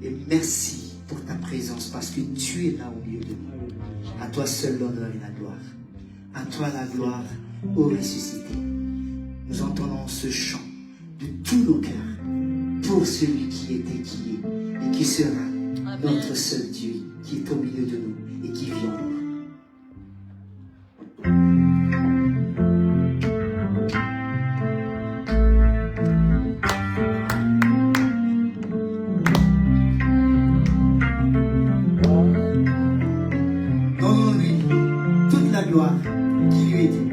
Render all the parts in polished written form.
Et merci pour ta présence parce que tu es là au milieu de nous. À toi seul l'honneur et la gloire. À toi la gloire, ô ressuscité. Nous entendons ce chant de tous nos cœurs pour celui qui était, qui est et qui sera notre seul Dieu qui est au milieu de nous et qui vit en nous. Donnons-lui toute la gloire qui lui est due.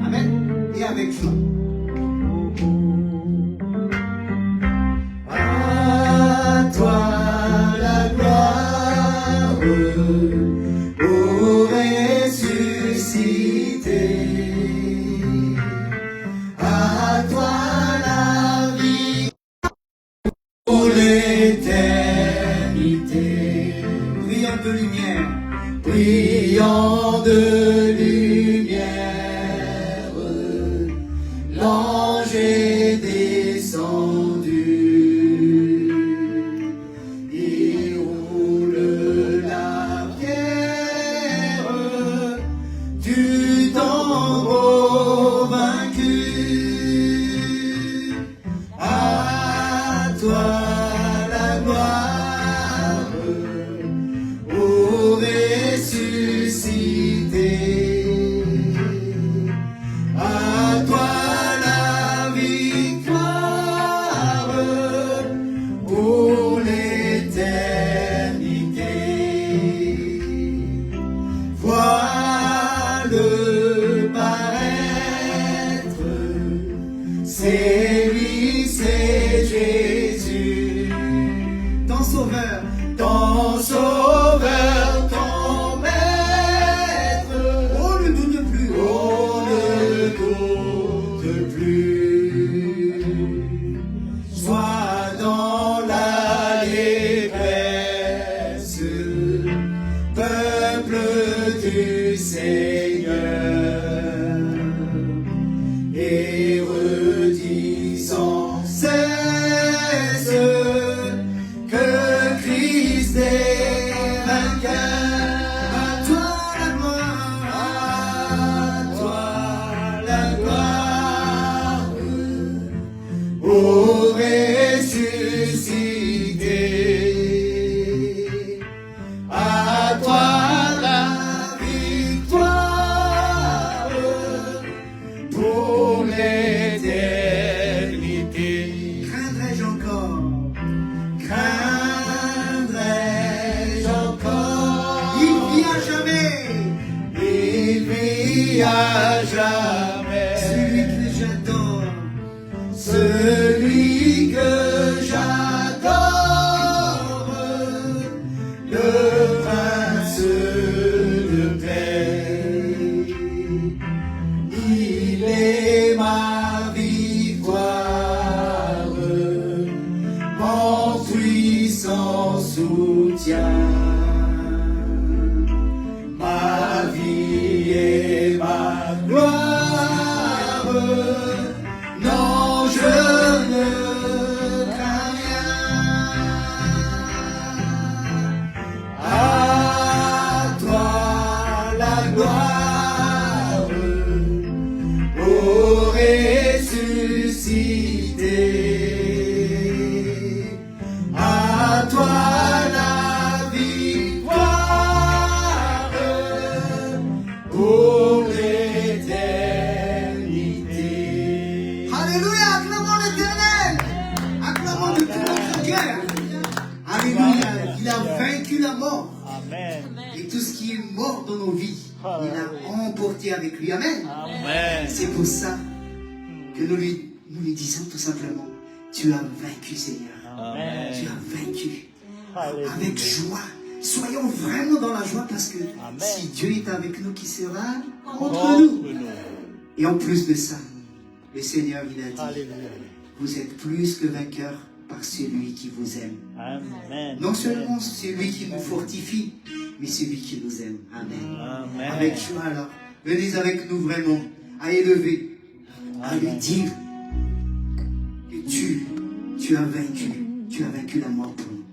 Amen. Et avec joie. À toi la gloire, ô ressuscité. À toi la vie pour l'éternité. Brillant de lumière, brillant de lumière, l'ange est descendu. Il roule la pierre du tombeau vaincu. À toi la gloire, ô ressuscité. À toi la victoire pour l'éternité. Vois-le paraître, c'est lui, c'est Jésus, ton sauveur, ton sauveur, ton maître. Oh, ne doute plus, oh, ne doute plus. Sois dans l'allégresse, peuple du Seigneur, et redis sans cesse que Christ est vainqueur. À toi la gloire, à toi la gloire, ô ressuscité. À toi la victoire pour l'éternité. Craindrai-je encore? Craindrai-je encore? Il vit à jamais. Il vit à jamais. Celui que j'adore. Celui que j'adore. Le prince de paix. Il est ma victoire, mon puissant soutien. Ma vie et ma gloire, non, je ne crains rien. À toi la gloire, ô ressuscité. À toi la victoire pour l'éternité. Alléluia, acclamons l'Éternel. Acclamons de tout notre cœur. Alléluia, il a vaincu la mort. Amen. Et tout ce qui est mort dans nos vies, il a emporté avec lui. Amen. Amen. C'est pour ça que nous lui disons tout simplement, tu as vaincu, Seigneur. Amen. Tu as vaincu. Alléluia. Avec joie. Soyons vraiment dans la joie parce que si Dieu est avec nous, qui sera contre nous? Et en plus de ça, le Seigneur, il a dit, Alléluia. vous êtes plus que vainqueurs par celui qui vous aime. Amen. Non seulement celui qui nous fortifie, mais celui qui nous aime. Amen. Amen. Avec joie alors, venez avec nous vraiment à élever, à lui dire que tu as vaincu la mort pour nous.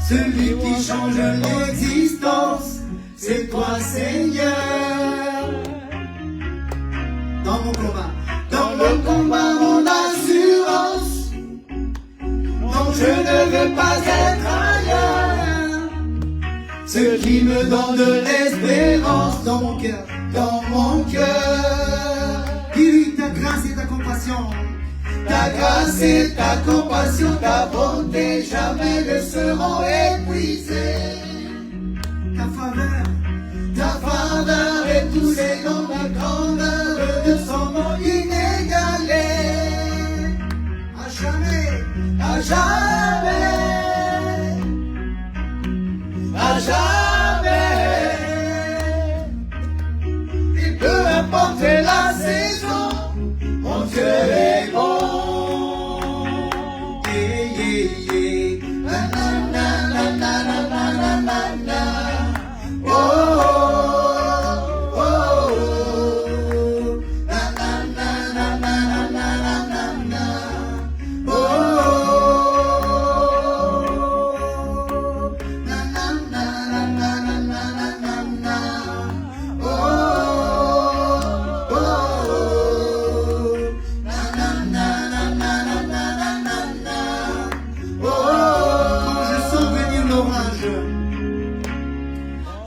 celui qui change l'existence, c'est toi Seigneur. Dans le combat, mon assurance, non, je ne veux pas être ailleurs. Ce qui me donne de l'espérance dans mon cœur, Dis-lui ta grâce et ta compassion. Ta grâce et ta compassion, ta bonté jamais ne seront épuisées. Ta faveur et tous les noms, la grandeur de son nom inégalé. À jamais, à jamais, à jamais. Et peu importe la saison, mon Dieu est bon.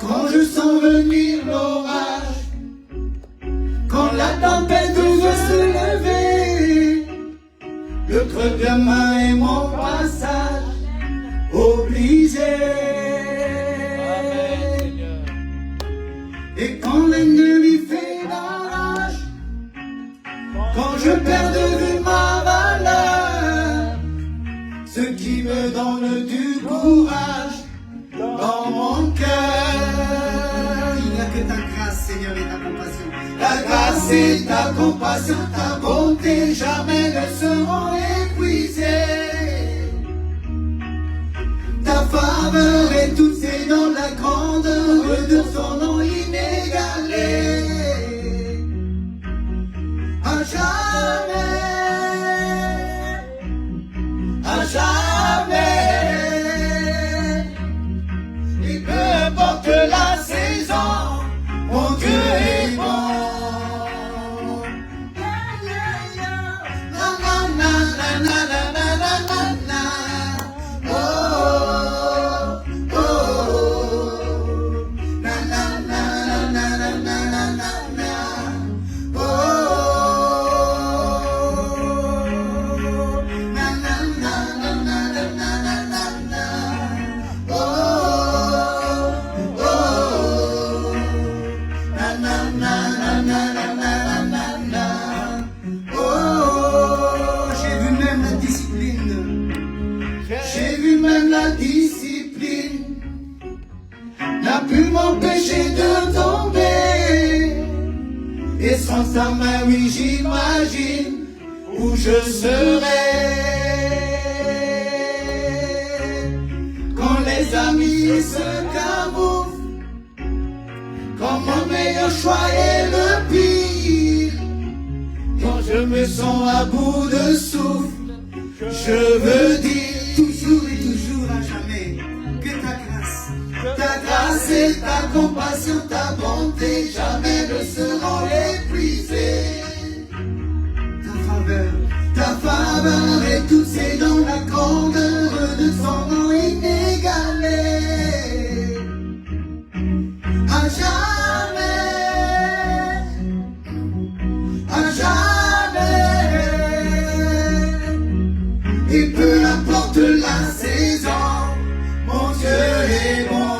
Quand je sens venir l'orage, quand la tempête veut se lever, le creux de main est mon passage obligé. Et quand l'ennemi fait barrage, quand je perds de vue ma valeur, ce qui me donne du courage dans mon cœur, il n'y a que ta grâce, Seigneur, et ta compassion. Ta grâce et ta compassion, ta bonté jamais ne seront épuisées. Ta faveur et tous ses noms, la grandeur de son nom inégalé. À jamais, à jamais. Et peu importe la saison, mon Dieu est bon. Na na na na na na na na na. Oh oh oh. Na na na na na na na na na. Oh na na na na na na na na. Oh. J'ai vu même la discipline n'a pu m'empêcher de tomber. Et sans sa main, oui, j'imagine où je serais. Quand les amis se camouflent, quand mon meilleur choix est le pire, quand je me sens à bout de souffle, je veux dire toujours et toujours à jamais que ta grâce et ta compassion, ta bonté jamais ne seront épuisées. Ta faveur et tous ses dons, la grandeur de son nom inégalé. À jamais, à jamais. Et peu importe la saison, mon Dieu est bon.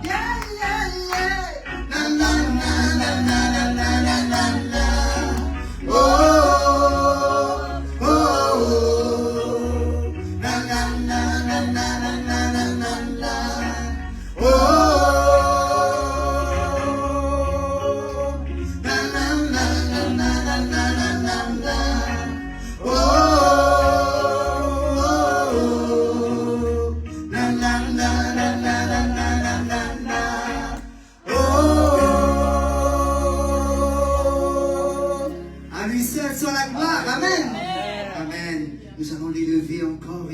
Yeah, yeah, yeah. Na na na na na na na na na. Oh oh oh.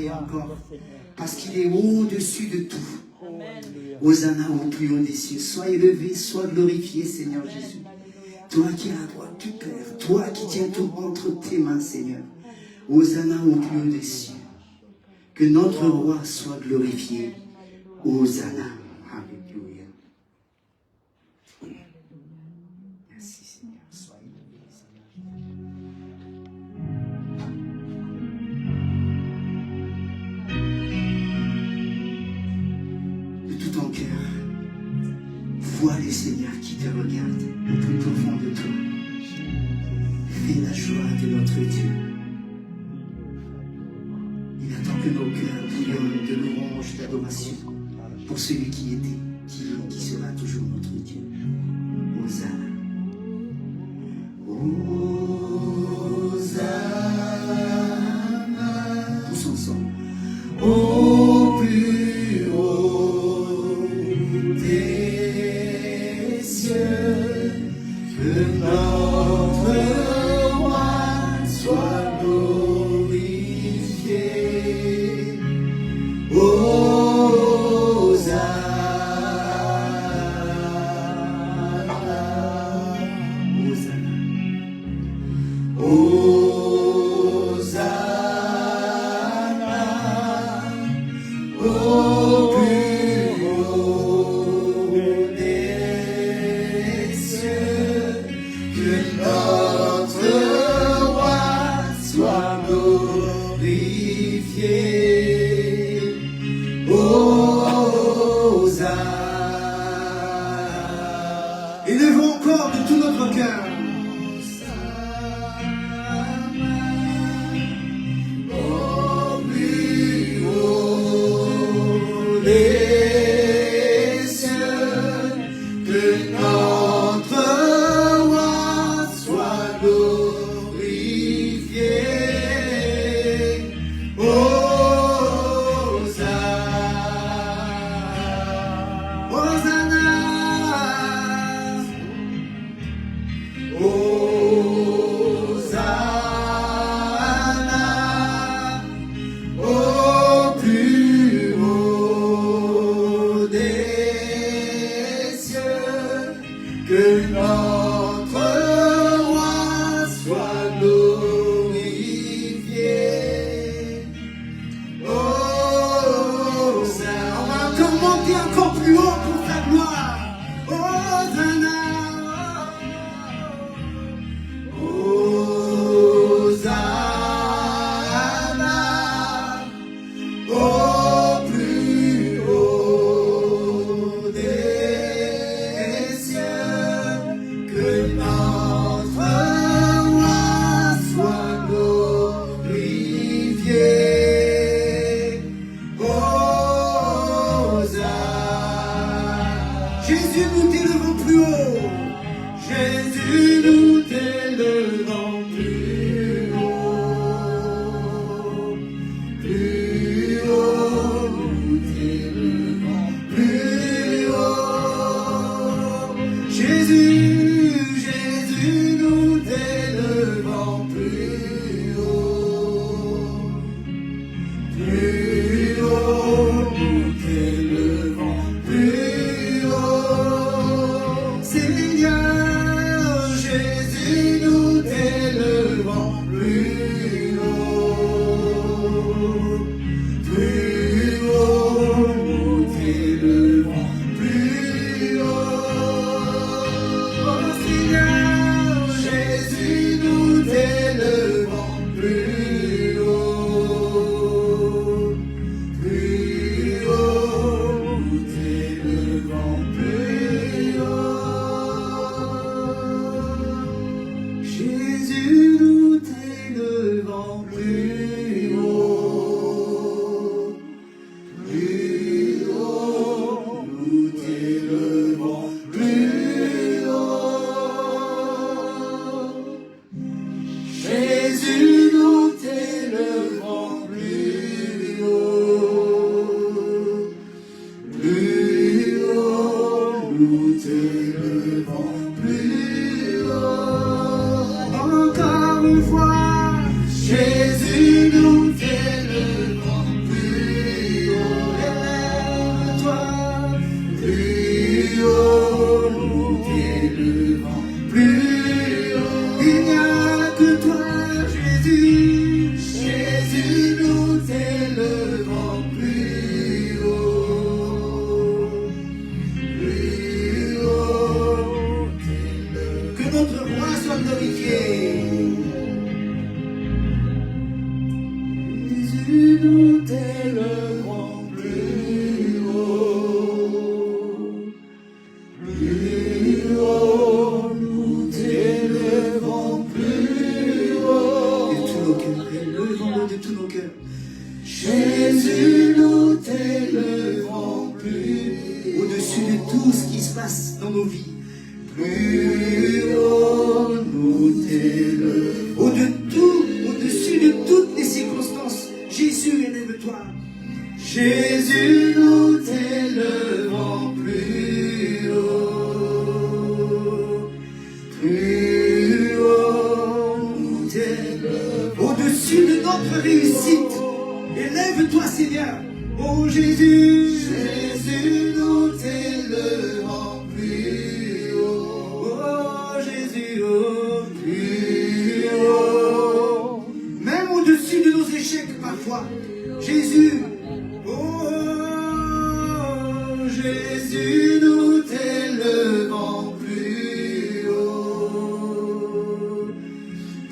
et encore. Parce qu'il est au-dessus de tout. Hosanna au plus haut des cieux. Sois élevé, sois glorifié, Seigneur Jésus. Toi qui es à droite du Père, toi qui tiens tout entre tes mains, Seigneur. Hosanna au plus haut des cieux. Que notre roi soit glorifié. Hosanna. Alléluia. Merci, Seigneur. Sois élevé, Seigneur. De tout ton cœur, vois le Seigneur qui te regarde au plus profond de toi. Fais la joie de notre Dieu. Il attend que nos cœurs bouillonnent de louange, d'adoration pour celui qui était, qui est, qui sera toujours notre Dieu. Hosanna. Hosanna. Tous ensemble. Au plus haut des cieux, que notre roi soit glorifié. Hosanna. t'élevons plus haut. Plus haut, nous t'élevons plus haut. De tous nos cœurs, élevons-le de tous nos cœurs. Jésus, nous t'élevons plus au-dessus de tout ce qui se passe dans nos vies. Plus haut, nous t'élevons. Au-dessus de toutes les circonstances. Jésus, élève-toi. Jésus, nous t'élevons plus haut. Plus haut, nous t'élevons. Au-dessus de notre réussite. Élève-toi, Seigneur. Oh Jésus, Jésus, nous t'élevons plus haut. Oh Jésus, oh, plus haut. Même au-dessus de nos échecs parfois. Jésus, oh Jésus, nous t'élevons plus haut.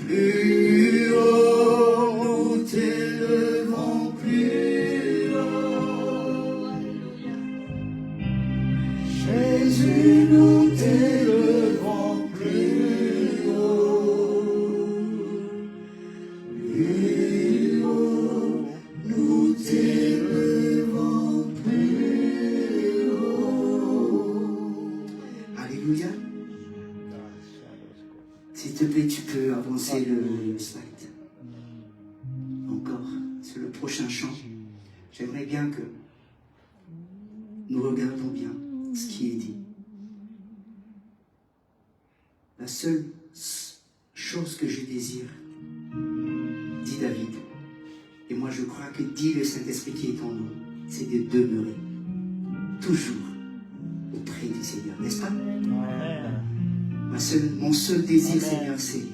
Plus haut, nous t'élevons plus haut. Jésus, nous t'élevons plus haut. Plus haut, nous t'élevons plus haut. Alléluia. S'il te plaît, tu peux avancer le slide. Encore, sur le prochain chant. J'aimerais bien que nous regardions bien ce qui est dit. La seule chose que je désire, dit David, et moi je crois que dit le Saint-Esprit qui est en nous, c'est de demeurer toujours auprès du Seigneur, n'est-ce pas? Mon seul désir, Seigneur, c'est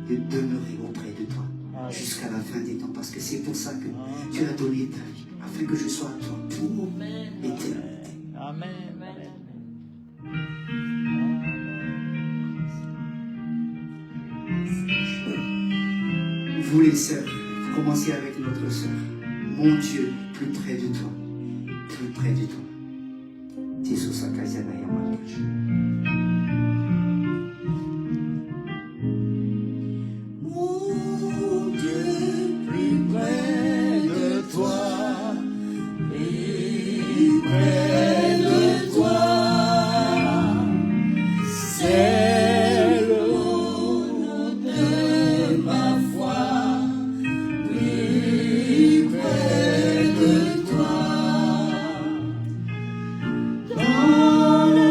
de demeurer auprès de toi jusqu'à la fin des temps, parce que c'est pour ça que tu as donné ta vie, afin que je sois à toi pour l'éternité. Amen. Vous les sœurs, commencez avec notre sœur. Mon Dieu, plus près de toi, plus près de toi. Mon Dieu, plus près de toi, plus près de toi, c'est le nom de ma foi. Plus près de toi, dans le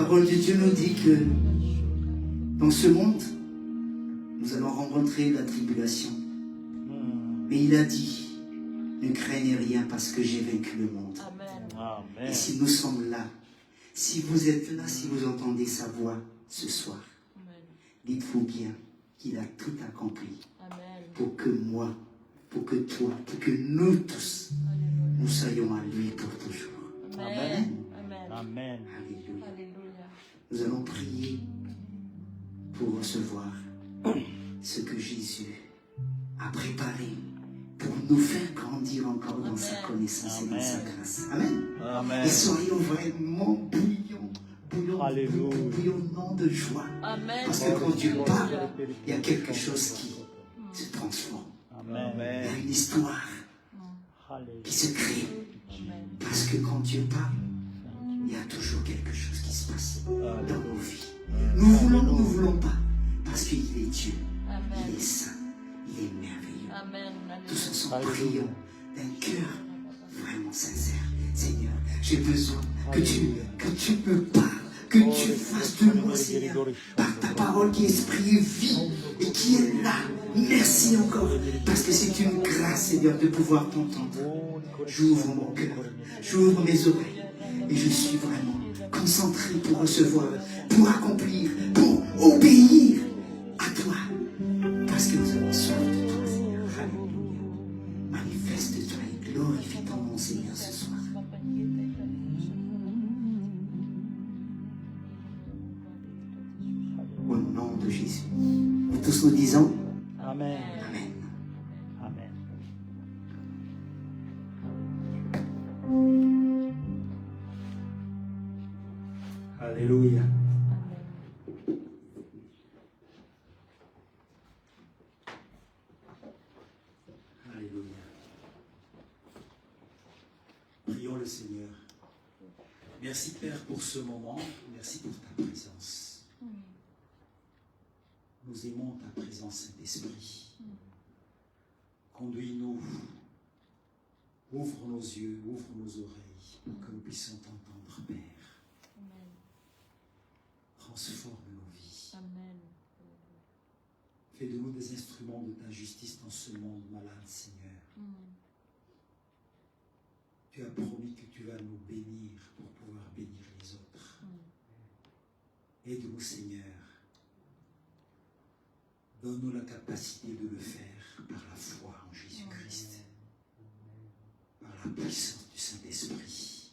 parole de Dieu nous dit que dans ce monde, nous allons rencontrer la tribulation. Mais il a dit, ne craignez rien parce que j'ai vaincu le monde. Amen. Et si nous sommes là, si vous êtes là, si vous entendez sa voix ce soir, dites-vous bien qu'il a tout accompli pour que moi, pour que toi, pour que nous tous, nous soyons à lui pour toujours. Amen. Amen. Alléluia. Nous allons prier pour recevoir ce que Jésus a préparé pour nous faire grandir encore dans sa connaissance et dans sa grâce. Amen. Amen. Et soyons vraiment Alléluia. bouillonnants de joie. Parce que quand Dieu parle, il y a quelque chose qui se transforme. Amen. Il y a une histoire qui se crée. Parce que quand Dieu parle, il y a toujours quelque chose qui se passe dans nos vies. Nous voulons pas. Parce qu'il est Dieu. Il est saint. Il est merveilleux. Tous ensemble prions d'un cœur vraiment sincère. Seigneur, j'ai besoin que tu me parles, que tu fasses de moi, Seigneur, par ta parole qui est esprit et vie et qui est là. Merci encore, parce que c'est une grâce, Seigneur, de pouvoir t'entendre. J'ouvre mon cœur, j'ouvre mes oreilles et je suis vraiment concentré pour recevoir, pour accomplir, pour obéir à toi. Parce que nous avons soif de toi, Seigneur. Alléluia. Manifeste-toi et glorifie ton nom, Seigneur, ce soir. Au nom de Jésus. Et tous nous disons Amen. Amen. Amen. Alléluia. Alléluia. Prions le Seigneur. Merci Père pour ce moment. Merci pour ta présence. Nous aimons ta présence, Saint-Esprit. Conduis-nous. Ouvre nos yeux, ouvre nos oreilles pour que nous puissions t'entendre, Père. Transforme nos vies. Fais de nous des instruments de ta justice dans ce monde malade, Seigneur. Tu as promis que tu vas nous bénir pour pouvoir bénir les autres. Aide-nous, Seigneur. Donne-nous la capacité de le faire par la foi en Jésus-Christ, par la puissance du Saint-Esprit.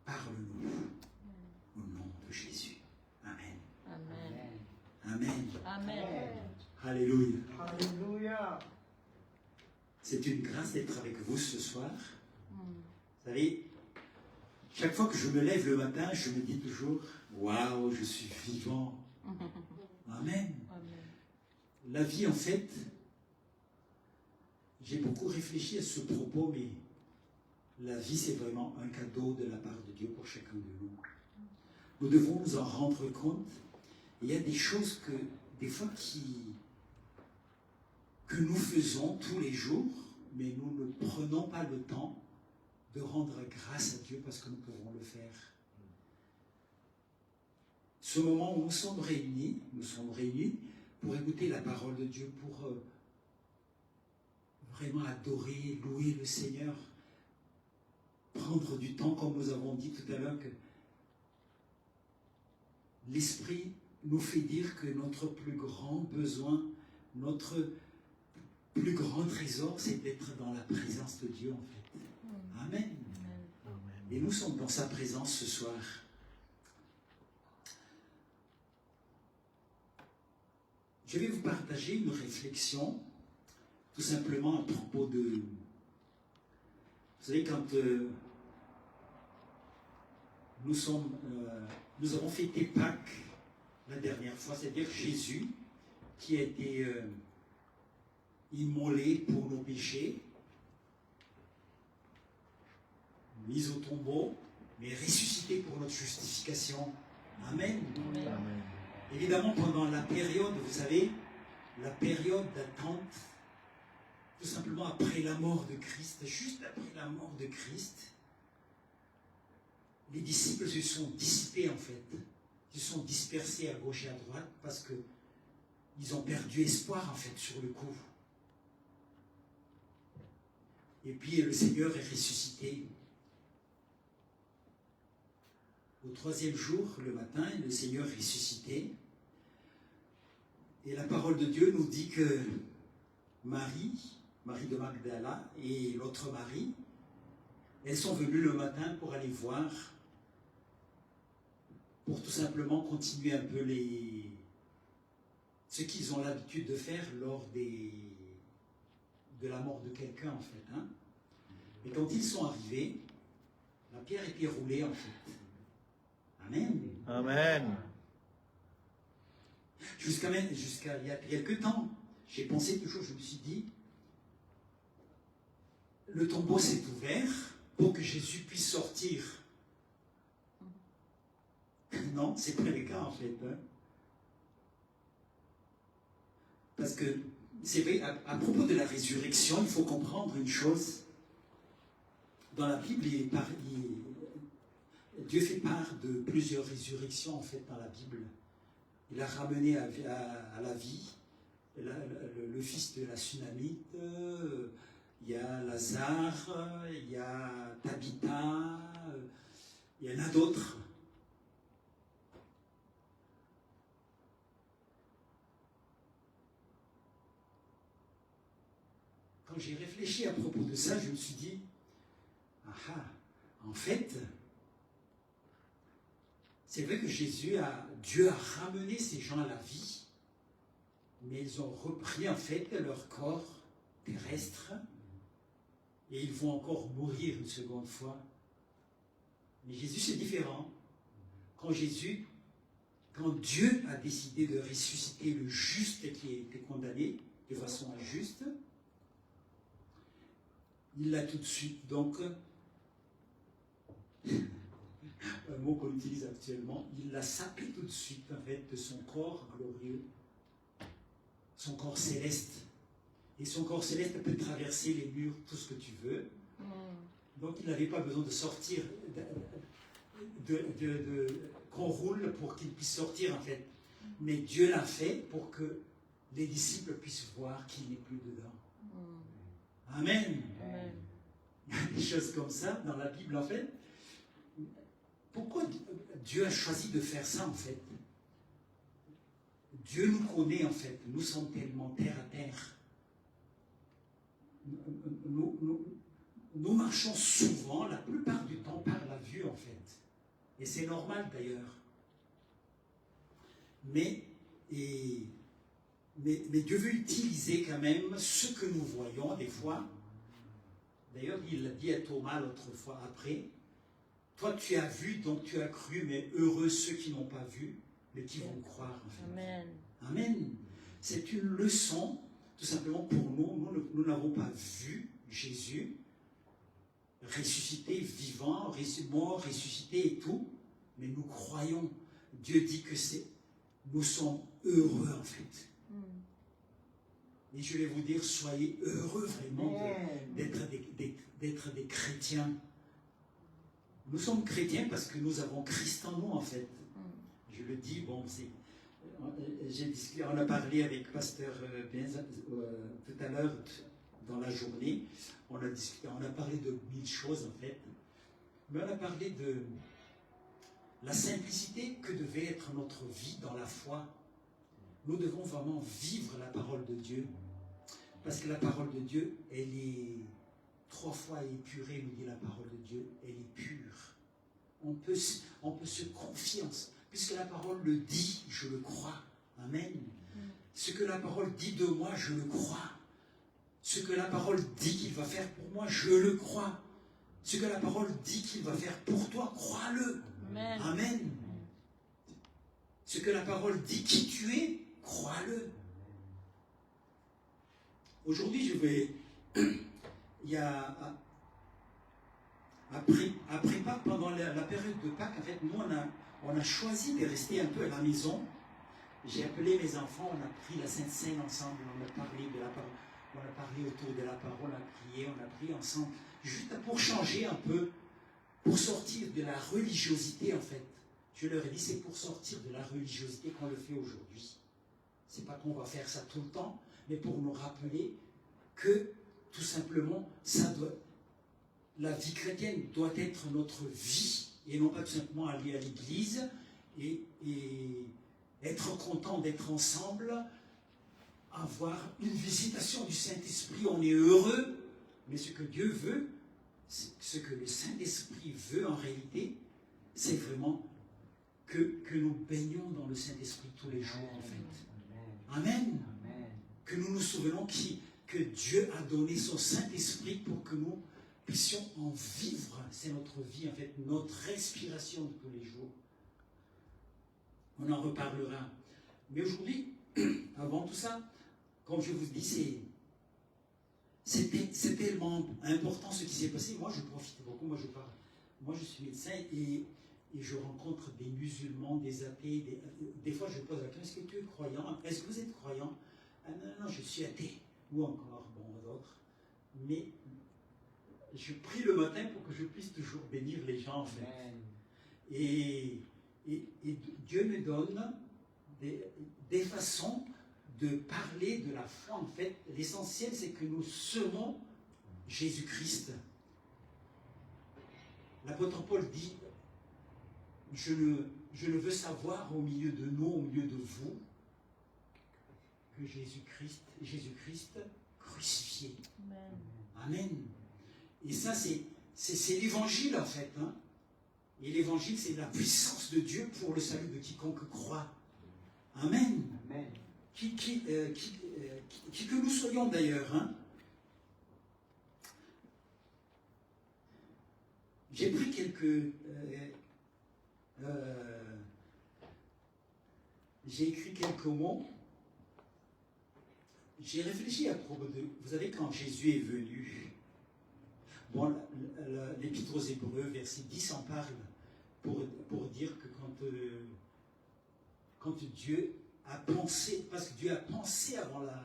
Parle-nous au nom de Jésus. Amen. Amen. Amen. Alléluia. Alléluia. C'est une grâce d'être avec vous ce soir. Vous savez, chaque fois que je me lève le matin, je me dis toujours, waouh, je suis vivant. Amen. La vie, en fait, j'ai beaucoup réfléchi à ce propos, mais la vie, c'est vraiment un cadeau de la part de Dieu pour chacun de nous. Nous devons nous en rendre compte. Il y a des choses que, des fois, que nous faisons tous les jours, mais nous ne prenons pas le temps de rendre grâce à Dieu parce que nous pouvons le faire. Ce moment où nous sommes réunis pour écouter la parole de Dieu, pour vraiment adorer, louer le Seigneur, prendre du temps, comme nous avons dit tout à l'heure, que l'Esprit nous fait dire que notre plus grand besoin, notre plus grand trésor, c'est d'être dans la présence de Dieu, en fait. Amen. Et nous sommes dans sa présence ce soir. Je vais vous partager une réflexion, tout simplement à propos de... Vous savez, quand nous avons fêté Pâques la dernière fois, c'est-à-dire Jésus, qui a été immolé pour nos péchés, mis au tombeau, mais ressuscité pour notre justification. Amen. Amen. Évidemment, pendant la période, vous savez, la période d'attente, tout simplement après la mort de Christ, juste après la mort de Christ, les disciples se sont dissipés en fait. Ils se sont dispersés à gauche et à droite parce que ils ont perdu espoir en fait sur le coup. Et puis le Seigneur est ressuscité. Au 3e jour, le matin, le Seigneur est ressuscité. Et la parole de Dieu nous dit que Marie de Magdala et l'autre Marie, elles sont venues le matin pour aller voir, pour tout simplement continuer un peu ce qu'ils ont l'habitude de faire lors de la mort de quelqu'un en fait. Hein. Et quand ils sont arrivés, la pierre était roulée en fait. Amen. Amen. Jusqu'à il y a quelques temps, j'ai pensé toujours, je me suis dit, le tombeau s'est ouvert pour que Jésus puisse sortir. Non, c'est pas le cas en fait. Hein. Parce que, c'est vrai, à propos de la résurrection, il faut comprendre une chose. Dans la Bible, Dieu fait part de plusieurs résurrections en fait dans la Bible. Il a ramené à la vie le fils de la Sunamite, il y a Lazare, il y a Tabitha, il y en a d'autres. Quand j'ai réfléchi à propos de ça, je me suis dit, en fait, c'est vrai que Dieu a ramené ces gens à la vie, mais ils ont repris en fait leur corps terrestre et ils vont encore mourir une seconde fois. Mais Jésus c'est différent. Quand Dieu a décidé de ressusciter le juste qui a été condamné de façon injuste, il l'a tout de suite donc... un mot qu'on utilise actuellement, il l'a sapé tout de suite en fait de son corps glorieux, son corps céleste. Et son corps céleste peut traverser les murs, tout ce que tu veux. Donc il n'avait pas besoin de sortir, qu'on roule pour qu'il puisse sortir en fait. Mais Dieu l'a fait pour que les disciples puissent voir qu'il n'est plus dedans. Amen. Amen. Il y a des choses comme ça dans la Bible en fait. Pourquoi Dieu a choisi de faire ça en fait? Dieu nous connaît en fait, nous sommes tellement terre à terre. Nous marchons souvent, la plupart du temps, par la vue en fait. Et c'est normal d'ailleurs. Mais Dieu veut utiliser quand même ce que nous voyons des fois. D'ailleurs, il l'a dit à Thomas l'autre fois après. Toi, tu as vu, donc tu as cru, mais heureux ceux qui n'ont pas vu, mais qui vont croire. En fait. Amen. Amen. C'est une leçon, tout simplement pour nous. Nous n'avons pas vu Jésus ressuscité, vivant, mort, ressuscité et tout, mais nous croyons. Dieu dit que nous sommes heureux en fait. Et je vais vous dire, soyez heureux vraiment d'être des chrétiens. Nous sommes chrétiens parce que nous avons Christ en nous, en fait. Je le dis, bon, on a parlé avec Pasteur Benza tout à l'heure, dans la journée. On a discuté, on a parlé de 1000 choses, en fait. Mais on a parlé de la simplicité que devait être notre vie dans la foi. Nous devons vraiment vivre la parole de Dieu. Parce que la parole de Dieu, elle est 3 fois épurée, nous dit la parole de Dieu, elle est pure. On peut se confier, puisque la parole le dit, je le crois. Amen. Ce que la parole dit de moi, je le crois. Ce que la parole dit qu'il va faire pour moi, je le crois. Ce que la parole dit qu'il va faire pour toi, crois-le. Amen. Amen. Ce que la parole dit qui tu es, crois-le. Aujourd'hui, il y a, après Pâques, pendant la période de Pâques, en fait, nous, on a choisi de rester un peu à la maison. J'ai appelé mes enfants, on a pris la Sainte Seine ensemble, on a parlé de la parole, on a parlé autour de la parole, on a prié, on a prié ensemble, juste pour changer un peu pour sortir de la religiosité, en fait. Je leur ai dit, c'est pour sortir de la religiosité qu'on le fait aujourd'hui. C'est pas qu'on va faire ça tout le temps, mais pour nous rappeler que, tout simplement, la vie chrétienne doit être notre vie, et non pas tout simplement aller à l'église et être content d'être ensemble, avoir une visitation du Saint-Esprit, on est heureux, mais ce que Dieu veut, ce que le Saint-Esprit veut en réalité, c'est vraiment que nous baignons dans le Saint-Esprit tous les jours, en fait. Amen. Que nous nous souvenons que Dieu a donné son Saint-Esprit pour que nous puissions en vivre. C'est notre vie, en fait, notre respiration de tous les jours. On en reparlera. Mais aujourd'hui, avant tout ça, comme je vous dis, c'est tellement important ce qui s'est passé. Moi, je profite beaucoup. Moi, je suis médecin et je rencontre des musulmans, des athées. Des fois, je pose la question, est-ce que tu es croyant? Est-ce que vous êtes croyant? Ah, non, je suis athée. Ou encore, d'autres. Mais je prie le matin pour que je puisse toujours bénir les gens, en fait. Et Dieu me donne des façons de parler de la foi, en fait. L'essentiel, c'est que nous semons Jésus-Christ. L'apôtre Paul dit, je ne veux savoir au milieu de nous, au milieu de vous, que Jésus-Christ crucifié. Amen. Amen. Et ça, c'est l'évangile, en fait. Hein. Et l'évangile, c'est la puissance de Dieu pour le salut de quiconque croit. Amen. Amen. Qui que nous soyons d'ailleurs. Hein. J'ai pris j'ai écrit quelques mots. J'ai réfléchi à propos de... Vous savez, quand Jésus est venu, bon, l'Épître aux Hébreux, verset 10, en parle pour dire que quand Dieu a pensé, parce que Dieu a pensé avant la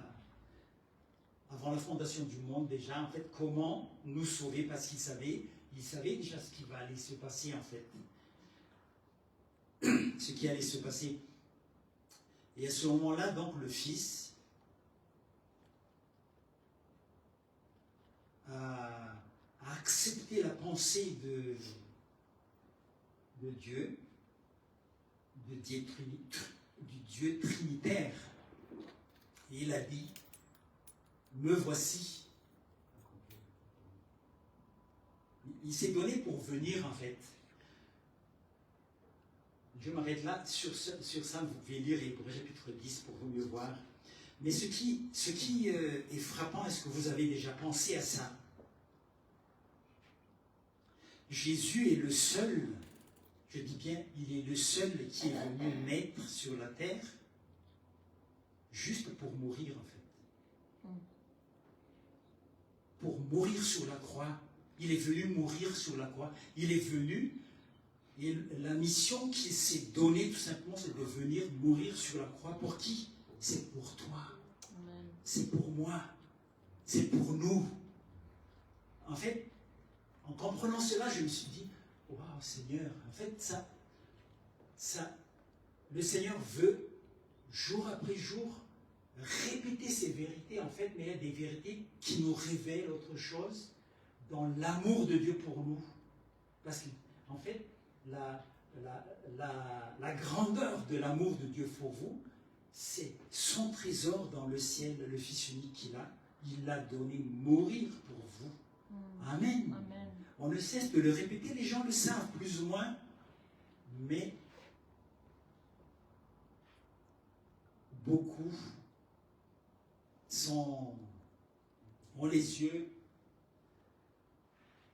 fondation du monde déjà, en fait, comment nous sauver, parce qu'il savait déjà ce qui va aller se passer, en fait. Ce qui allait se passer. Et à ce moment-là, donc, le Fils a accepté la pensée de Dieu, du Dieu trinitaire. Et il a dit, me voici. Il s'est donné pour venir, en fait. Je m'arrête là. Sur ça, vous pouvez lire Hébreux chapitre 10 pour mieux voir. Mais ce qui est frappant, est-ce que vous avez déjà pensé à ça? Jésus est le seul, je dis bien, il est le seul qui est venu naître sur la terre juste pour mourir, en fait. Pour mourir sur la croix. Il est venu mourir sur la croix. Il est venu, et la mission qui s'est donnée, tout simplement, c'est de venir mourir sur la croix. Pour qui? C'est pour toi. C'est pour moi. C'est pour nous. En fait, en comprenant cela, je me suis dit, waouh, Seigneur, en fait, le Seigneur veut, jour après jour, répéter ces vérités, en fait, mais il y a des vérités qui nous révèlent autre chose dans l'amour de Dieu pour nous. Parce qu'en fait, la grandeur de l'amour de Dieu pour vous, c'est son trésor dans le ciel, le Fils unique qu'il a. Il l'a donné mourir pour vous. Amen. Amen. On ne cesse de le répéter, les gens le savent plus ou moins, mais beaucoup ont les yeux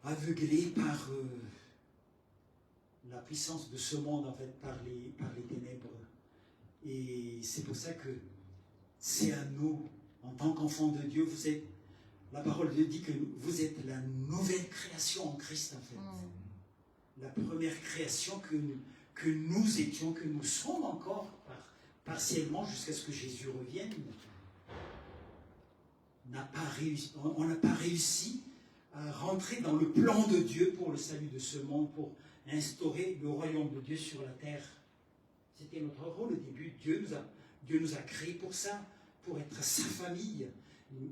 aveuglés par la puissance de ce monde, en fait, par les ténèbres. Et c'est pour ça que c'est à nous, en tant qu'enfants de Dieu, la parole de Dieu dit que vous êtes la nouvelle création en Christ, en fait. La première création que nous étions, que nous sommes encore partiellement jusqu'à ce que Jésus revienne. On n'a pas réussi à rentrer dans le plan de Dieu pour le salut de ce monde, pour instaurer le royaume de Dieu sur la terre. C'était notre rôle au début. Dieu nous a créés pour ça, pour être sa famille.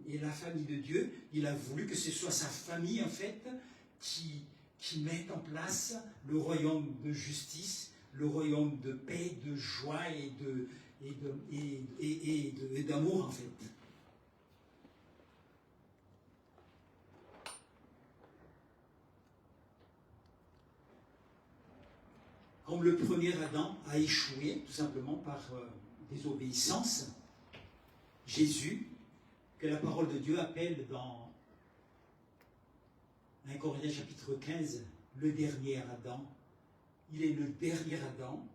Et la famille de Dieu, il a voulu que ce soit sa famille, en fait, qui mette en place le royaume de justice, le royaume de paix, de joie et d'amour, en fait. Comme le premier Adam a échoué, tout simplement par désobéissance, Jésus, que la parole de Dieu appelle dans 1 Corinthiens chapitre 15, le dernier Adam. Il est le dernier Adam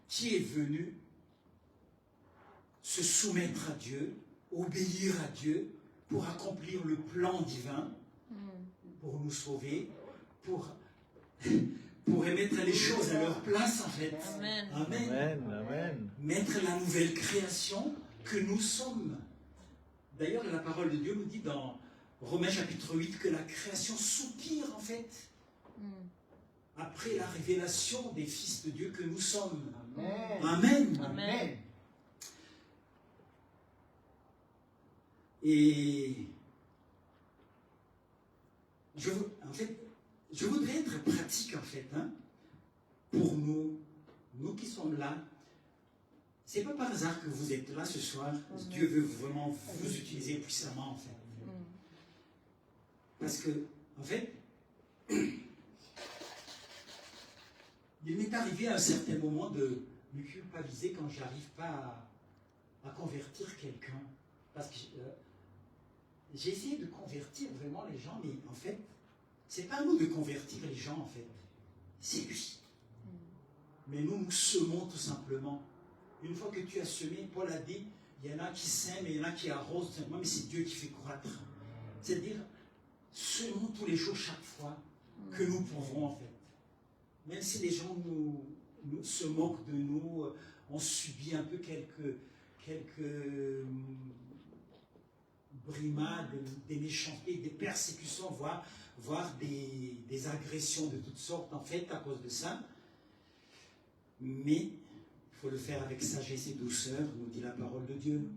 qui est venu se soumettre à Dieu, obéir à Dieu pour accomplir le plan divin, pour nous sauver, pour remettre les choses à leur place, en fait. Amen. Amen. Amen. Amen. Mettre la nouvelle création que nous sommes. D'ailleurs, la parole de Dieu nous dit dans Romains chapitre 8 que la création soupire, en fait, après la révélation des fils de Dieu que nous sommes. Amen. Amen. Amen. Et je voudrais être pratique, en fait, hein, pour nous qui sommes là. C'est pas par hasard que vous êtes là ce soir. Dieu veut vraiment vous utiliser puissamment, en fait. Parce que, en fait, il m'est arrivé à un certain moment de me culpabiliser quand je n'arrive pas à convertir quelqu'un. Parce que j'ai essayé de convertir vraiment les gens, mais en fait, c'est pas à nous de convertir les gens, en fait. C'est lui. Mais nous semons tout simplement. Une fois que tu as semé, Paul a dit, il y en a qui sèment et il y en a qui arrosent, tout simplement, mais c'est Dieu qui fait croître. C'est-à-dire, semons tous les jours, chaque fois que nous pouvons, en fait. Même si les gens se moquent de nous, on subit un peu quelques brimades, des méchancetés, des persécutions, voire des agressions de toutes sortes, en fait, à cause de ça. Mais il faut le faire avec sagesse et douceur, nous dit la parole de Dieu.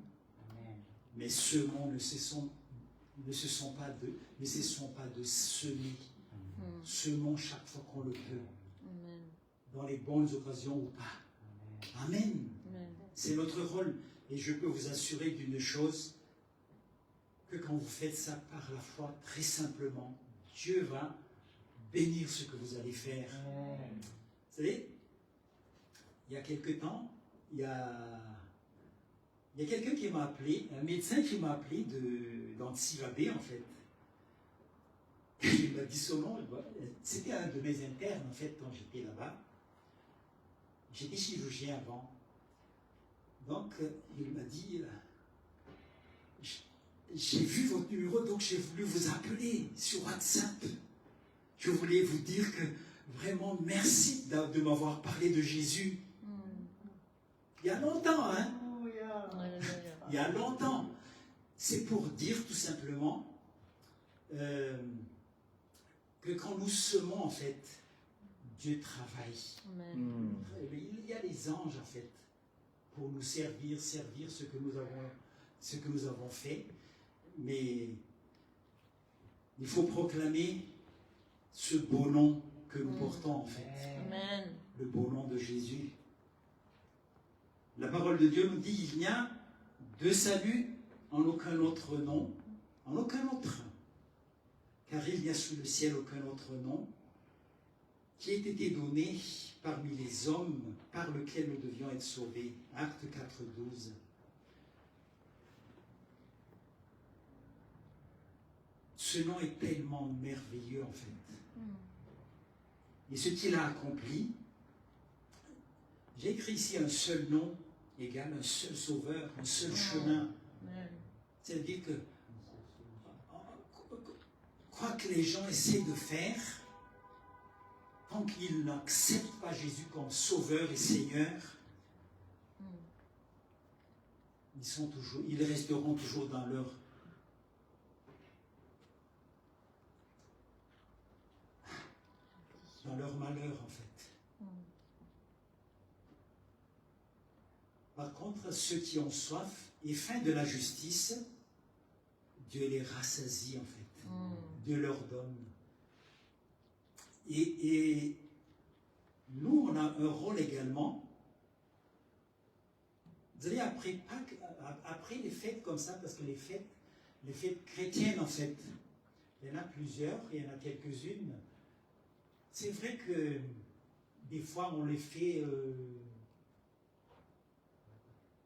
Mais semons, ne cessons pas de semer. Semons chaque fois qu'on le peut. Dans les bonnes occasions ou pas. Amen. C'est notre rôle. Et je peux vous assurer d'une chose, que quand vous faites ça par la foi, très simplement, Dieu va bénir ce que vous allez faire. Vous savez, il y a quelque temps, il y a quelqu'un qui m'a appelé, un médecin qui m'a appelé d'Antsivabé, en fait. Il m'a dit son nom, c'était un de mes internes, en fait, quand j'étais là-bas. J'étais chirurgien avant. Donc, il m'a dit, j'ai vu votre numéro, donc j'ai voulu vous appeler sur WhatsApp. Je voulais vous dire que vraiment merci de m'avoir parlé de Jésus. Il y a longtemps, hein? Il y a longtemps. C'est pour dire tout simplement que quand nous semons, en fait, Dieu travaille. Il y a des anges, en fait, pour nous servir ce que nous avons fait. Mais il faut proclamer ce beau nom que nous portons, en fait. Amen. Le beau nom de Jésus. La parole de Dieu nous dit, il n'y a de salut en aucun autre nom, en aucun autre. Car il n'y a sous le ciel aucun autre nom qui ait été donné parmi les hommes par lequel nous devions être sauvés. Acte 4, 12. Ce nom est tellement merveilleux, en fait. Et ce qu'il a accompli, j'ai écrit ici un seul nom égale un seul sauveur, un seul chemin. C'est-à-dire que, quoi que les gens essaient de faire, tant qu'ils n'acceptent pas Jésus comme sauveur et Seigneur, ils resteront toujours dans leur dans leur malheur, en fait. Par contre, ceux qui ont soif et faim de la justice, Dieu les rassasie, en fait. Dieu leur donne. Et nous, on a un rôle également. Vous savez, après les fêtes comme ça, parce que les fêtes chrétiennes, en fait, il y en a plusieurs, il y en a quelques-unes. C'est vrai que des fois, on les fait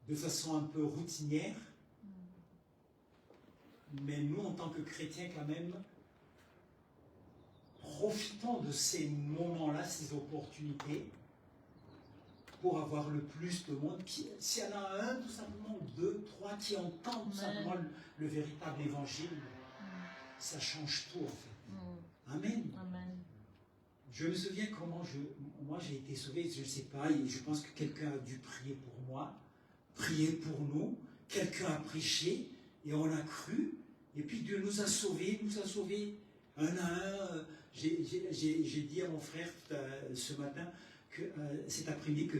de façon un peu routinière. Mais nous, en tant que chrétiens, quand même, profitons de ces moments-là, ces opportunités, pour avoir le plus de monde. S'il y en a un, tout simplement, deux, trois, qui entendent tout simplement le véritable évangile, ça change tout, en fait. Amen. Amen. Je me souviens comment moi j'ai été sauvé, je ne sais pas, et je pense que quelqu'un a dû prier pour moi, prier pour nous, quelqu'un a prêché, et on a cru, et puis Dieu nous a sauvés un à un. J'ai dit à mon frère ce matin, cet après-midi, que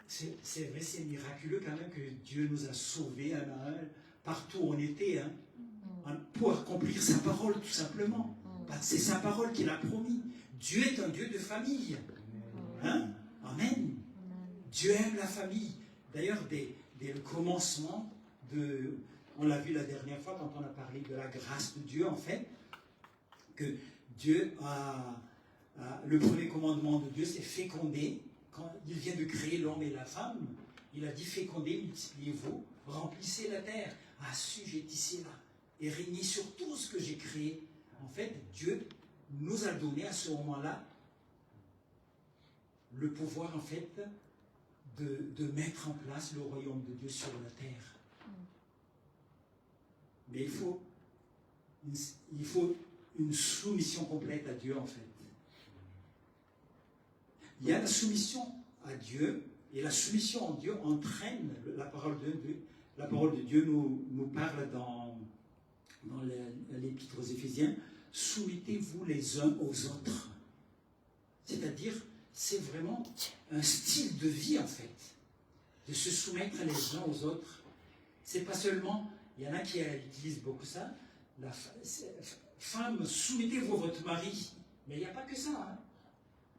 c'est vrai, c'est miraculeux quand même que Dieu nous a sauvés un à un, partout où on était, hein, pour accomplir sa parole, tout simplement. C'est sa parole qu'il a promis. Dieu est un Dieu de famille. Hein? Amen. Dieu aime la famille. D'ailleurs, dès le commencement, on l'a vu la dernière fois quand on a parlé de la grâce de Dieu, en fait, que Dieu le premier commandement de Dieu, c'est féconder. Quand il vient de créer l'homme et la femme, il a dit fécondez, multipliez-vous, remplissez la terre, assujettissez-la et régnez sur tout ce que j'ai créé. En fait, Dieu nous a donné à ce moment-là le pouvoir, en fait, de mettre en place le royaume de Dieu sur la terre. Mais il faut une soumission complète à Dieu, en fait. Il y a la soumission à Dieu, et la soumission à Dieu entraîne la parole de Dieu. La parole de Dieu nous parle dans l'épître aux Éphésiens, soumettez-vous les uns aux autres. C'est-à-dire, c'est vraiment un style de vie, en fait, de se soumettre les uns aux autres. C'est pas seulement, il y en a qui utilisent beaucoup ça, femme, soumettez-vous votre mari. Mais il n'y a pas que ça, hein.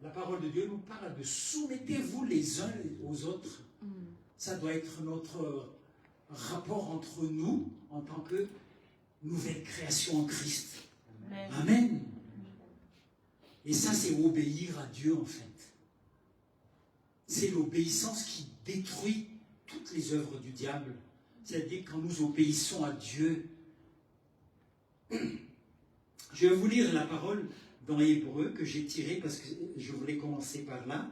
La parole de Dieu nous parle de soumettez-vous les uns aux autres. Ça doit être notre rapport entre nous en tant que nouvelle création en Christ. Amen. Et ça, c'est obéir à Dieu, en fait. C'est l'obéissance qui détruit toutes les œuvres du diable. C'est-à-dire quand nous obéissons à Dieu. Je vais vous lire la parole dans Hébreu que j'ai tirée parce que je voulais commencer par là.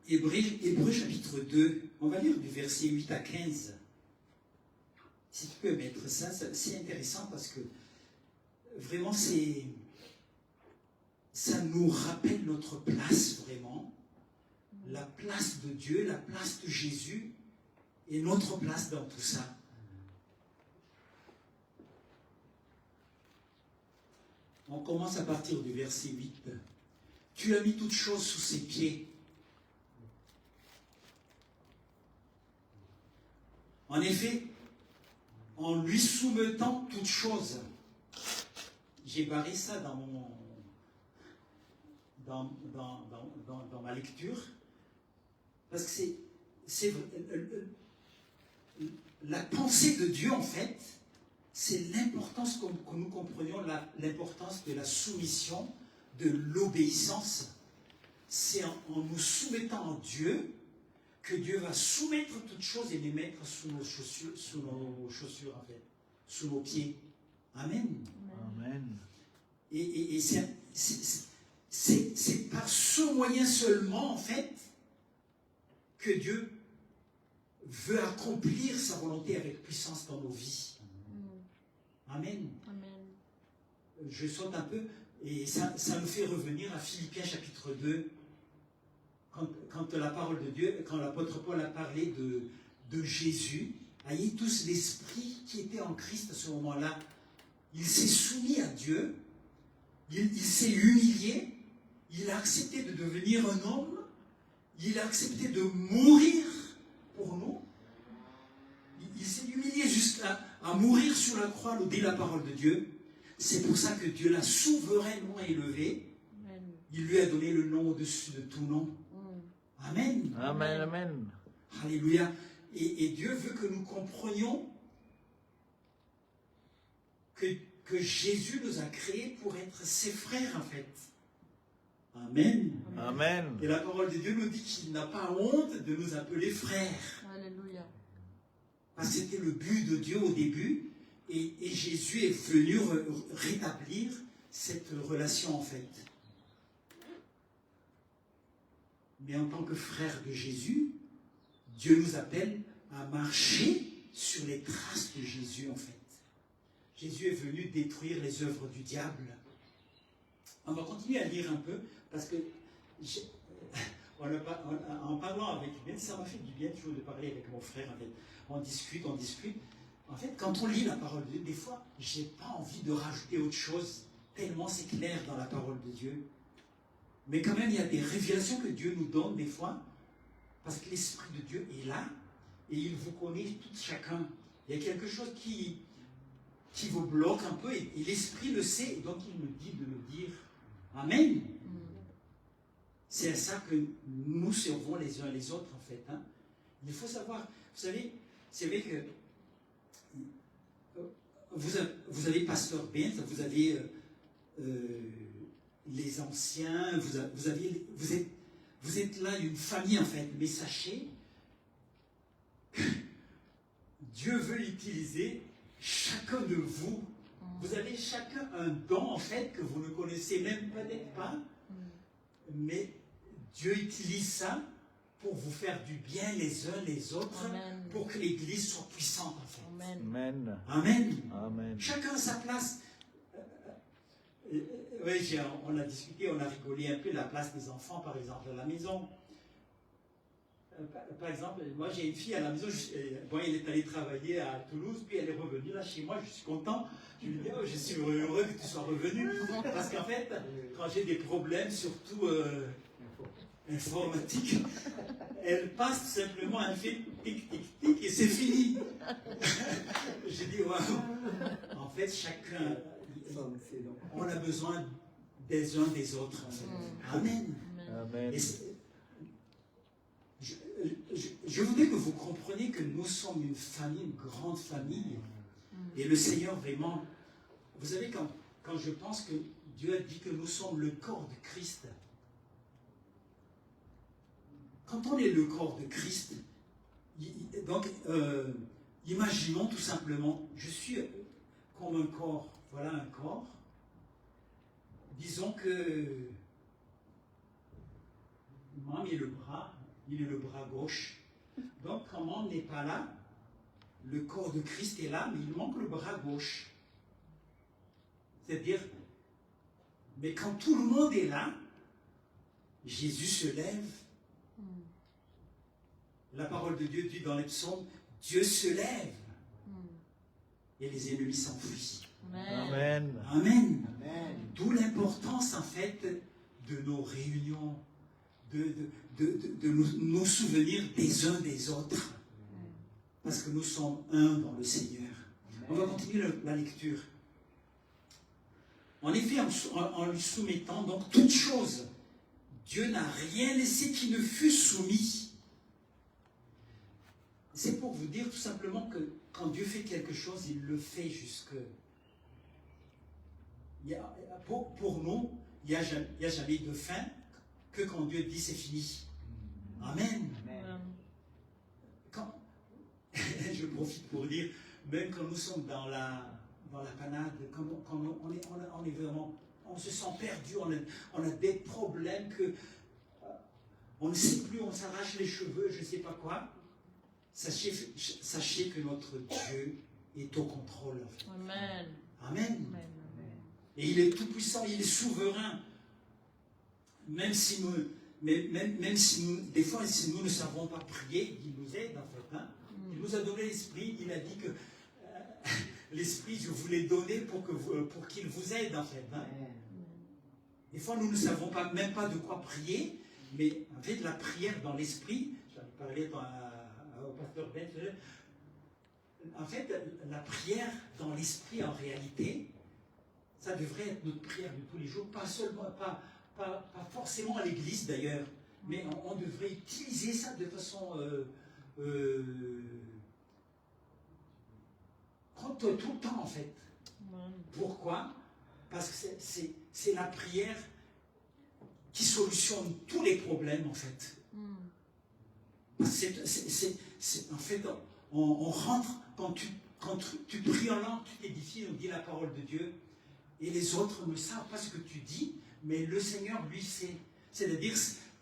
Hébreu chapitre 2, on va lire du verset 8 à 15. Si tu peux mettre ça, c'est intéressant parce que vraiment ça nous rappelle notre place vraiment, la place de Dieu, la place de Jésus et notre place dans tout ça. On commence à partir du verset 8. Tu as mis toutes choses sous ses pieds. En effet, en lui soumettant toutes choses. J'ai barré ça dans ma lecture, parce que c'est la pensée de Dieu, en fait, c'est l'importance que nous comprenions, l'importance de la soumission, de l'obéissance. C'est en nous soumettant à Dieu que Dieu va soumettre toutes choses et les mettre sous nos chaussures, en fait, sous nos pieds. Amen. Amen. Et c'est par ce moyen seulement, en fait, que Dieu veut accomplir sa volonté avec puissance dans nos vies. Amen. Amen. Je saute un peu, et ça nous fait revenir à Philippiens chapitre 2, quand la parole de Dieu, quand l'apôtre Paul a parlé de Jésus, ayez tous l'esprit qui était en Christ à ce moment-là. Il s'est soumis à Dieu, il s'est humilié, il a accepté de devenir un homme, il a accepté de mourir pour nous. Il s'est humilié jusqu'à mourir sur la croix, nous dit la parole de Dieu. C'est pour ça que Dieu l'a souverainement élevé. Il lui a donné le nom au-dessus de tout nom. Amen. Amen, amen. Alléluia. Et Dieu veut que nous comprenions que Jésus nous a créés pour être ses frères, en fait. Amen. Amen. Et la parole de Dieu nous dit qu'il n'a pas honte de nous appeler frères. Alléluia. Parce que c'était le but de Dieu au début. Et Jésus est venu rétablir cette relation, en fait. Mais en tant que frère de Jésus, Dieu nous appelle à marcher sur les traces de Jésus, en fait. Jésus est venu détruire les œuvres du diable. On va continuer à lire un peu, parce que en parlant avec Ben, ça m'a fait du bien toujours de parler avec mon frère. En fait. On discute. En fait, quand on lit la parole de Dieu, des fois, je n'ai pas envie de rajouter autre chose, tellement c'est clair dans la parole de Dieu. Mais quand même, il y a des révélations que Dieu nous donne des fois, parce que l'Esprit de Dieu est là, et il vous connaît tout chacun. Il y a quelque chose qui vous bloque un peu, et l'Esprit le sait, et donc il me dit de le dire. Amen. C'est à ça que nous servons les uns les autres, en fait. Hein. Il faut savoir, vous savez, c'est vrai que vous avez Pasteur Ben, vous avez les anciens, vous êtes là une famille, en fait. Mais sachez que Dieu veut utiliser chacun de vous. Vous avez chacun un don, en fait, que vous ne connaissez même peut-être pas. Mais Dieu utilise ça pour vous faire du bien les uns les autres. Amen. Pour que l'Église soit puissante, en fait. Amen. Amen. Amen. Chacun a sa place. Oui, on a discuté, on a rigolé un peu la place des enfants, par exemple, à la maison. Par exemple, moi j'ai une fille à la maison, elle est allée travailler à Toulouse, puis elle est revenue là chez moi, je suis content. Je lui dis, oh, je suis heureux que tu sois revenu. Parce qu'en fait, quand j'ai des problèmes, surtout informatiques, elle passe simplement, elle fait tic, tic, tic, et c'est fini. J'ai dit, waouh. En fait, chacun, on a besoin des uns des autres. En fait. Amen. Amen. Je voudrais que vous compreniez que nous sommes une famille, une grande famille. Et le Seigneur vraiment, vous savez, quand je pense que Dieu a dit que nous sommes le corps de Christ, quand on est le corps de Christ, donc imaginons tout simplement, je suis comme un corps, voilà un corps, disons que moi il est le bras gauche, donc quand on n'est pas là, le corps de Christ est là, mais il manque le bras gauche. C'est-à-dire, mais quand tout le monde est là, Jésus se lève. La parole de Dieu dit dans les psaumes, Dieu se lève. Et les ennemis s'enfuient. Amen. Amen. Amen. D'où l'importance, en fait, de nos réunions, de nous souvenir des uns des autres. Parce que nous sommes un dans le Seigneur. On va continuer la lecture. En effet, en lui soumettant donc toute chose, Dieu n'a rien laissé qui ne fût soumis. C'est pour vous dire tout simplement que quand Dieu fait quelque chose, il le fait jusque... Pour nous, il n'y a jamais de fin que quand Dieu dit c'est fini. Amen. Amen. Je profite pour dire, même quand nous sommes dans la panade, quand on est vraiment, on se sent perdu, on a des problèmes que on ne sait plus, on s'arrache les cheveux, je ne sais pas quoi. Sachez que notre Dieu est au contrôle. Amen. Amen. Et il est tout puissant, il est souverain. Même si nous, des fois, si nous ne savons pas prier, il nous aide en fait. Hein? Il nous a donné l'esprit, il a dit que l'esprit, je vous l'ai donné pour qu'il vous aide en fait. Hein? Des fois, nous ne savons même pas de quoi prier, mais en fait, la prière dans l'esprit, j'en ai parlé au pasteur Ben, en fait, la prière dans l'esprit, en réalité, ça devrait être notre prière de tous les jours, pas seulement, pas forcément à l'église d'ailleurs, mais on devrait utiliser ça de façon tout le temps en fait. Pourquoi? Parce que c'est la prière qui solutionne tous les problèmes en fait. En fait, on rentre, quand tu pries en langue, tu t'édifies, on dit la parole de Dieu, et les autres ne savent pas ce que tu dis, mais le Seigneur, lui, sait. C'est-à-dire,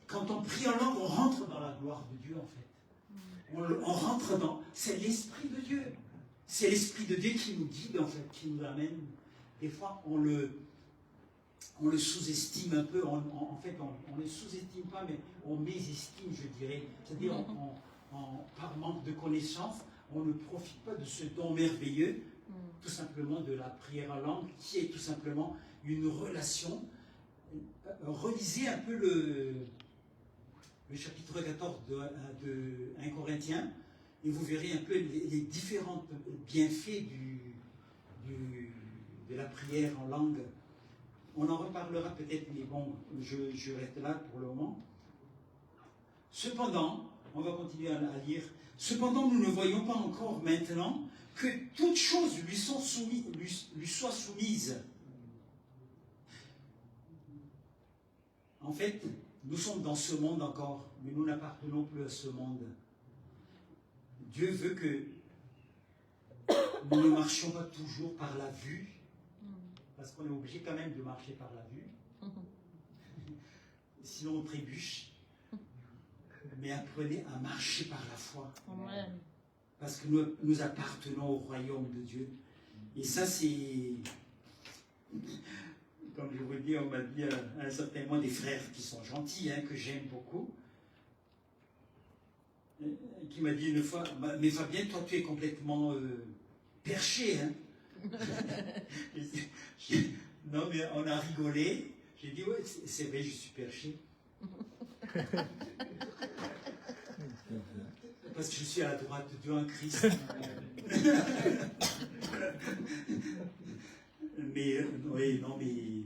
quand on prie en langue, on rentre dans la gloire de Dieu, en fait. On rentre dans... C'est l'Esprit de Dieu. C'est l'Esprit de Dieu qui nous guide, en fait, qui nous amène. Des fois, on le sous-estime un peu. En fait, on ne le sous-estime pas, mais on mésestime, je dirais. C'est-à-dire, par manque de connaissances, on ne profite pas de ce don merveilleux, tout simplement de la prière en langue, qui est tout simplement une relation. Relisez un peu le chapitre 14 de 1 Corinthiens, et vous verrez un peu les différents bienfaits de la prière en langue. On en reparlera peut-être, mais bon, je reste là pour le moment. Cependant, on va continuer à lire. Cependant, nous ne voyons pas encore maintenant que toutes choses lui soient soumises. En fait, nous sommes dans ce monde encore, mais nous n'appartenons plus à ce monde. Dieu veut que nous ne marchions pas toujours par la vue, parce qu'on est obligé quand même de marcher par la vue. Sinon on trébuche. Mais apprenez à marcher par la foi. Amen. Parce que nous appartenons au royaume de Dieu. Et ça, c'est... Comme je vous le dis, on m'a dit à un certain moment des frères qui sont gentils, que j'aime beaucoup, qui m'a dit une fois, mais Fabien, toi tu es complètement perché. Non, mais on a rigolé. J'ai dit, ouais, c'est vrai, je suis perché. Parce que je suis à la droite de Dieu en Christ. Mais oui, non, mais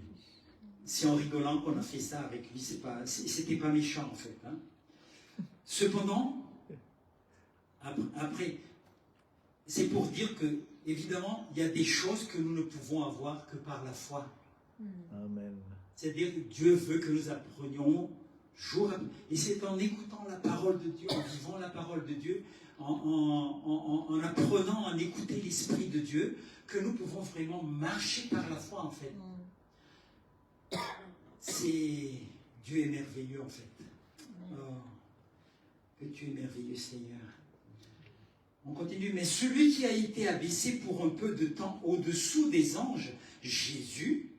c'est en rigolant qu'on a fait ça avec lui. C'était pas méchant en fait. Cependant, après, c'est pour dire que évidemment, il y a des choses que nous ne pouvons avoir que par la foi. Amen. C'est-à-dire que Dieu veut que nous apprenions jour après. Et c'est en écoutant la parole de Dieu, en vivant la parole de Dieu, en apprenant à écouter l'Esprit de Dieu, que nous pouvons vraiment marcher par la foi, en fait. Dieu est merveilleux, en fait. Oh, que tu es merveilleux, Seigneur. On continue. Mais celui qui a été abaissé pour un peu de temps au-dessous des anges, Jésus,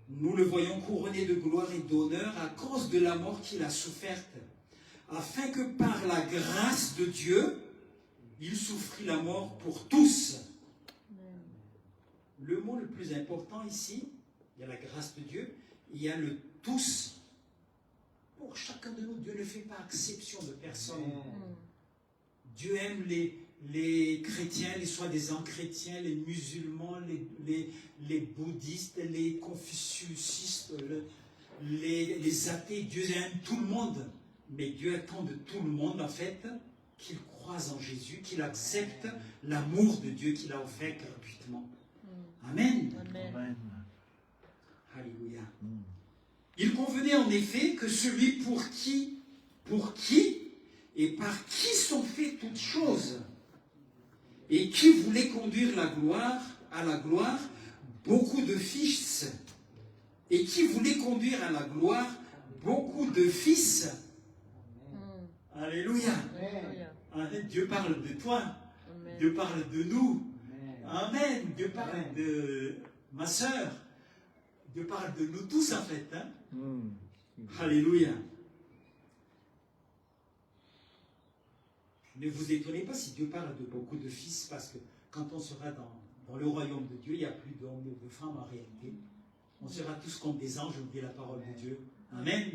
nous le voyons couronné de gloire et d'honneur à cause de la mort qu'il a soufferte, afin que par la grâce de Dieu, il souffrit la mort pour tous. Le mot le plus important ici, il y a la grâce de Dieu, il y a le tous. Pour chacun de nous, Dieu ne fait pas exception de personne. Dieu aime les chrétiens, les soi-disant chrétiens, les musulmans, les bouddhistes, les confuciusistes, les athées. Dieu aime tout le monde. Mais Dieu attend de tout le monde, en fait, qu'il croise en Jésus, qu'il accepte l'amour de Dieu qu'il a offert gratuitement. Amen. Amen. Alléluia. Il convenait en effet que celui pour qui et par qui sont faites toutes choses, et qui voulait conduire à la gloire, beaucoup de fils, et qui voulait conduire à la gloire, beaucoup de fils. Alléluia. Amen. Dieu parle de toi. Amen. Dieu parle de nous. Amen. Dieu parle de ma sœur. Dieu parle de nous tous, en fait. Alléluia. Ne vous étonnez pas si Dieu parle de beaucoup de fils, parce que quand on sera dans le royaume de Dieu, il n'y a plus d'hommes et de femmes en réalité. On sera tous comme des anges, on dit la parole de Dieu. Amen.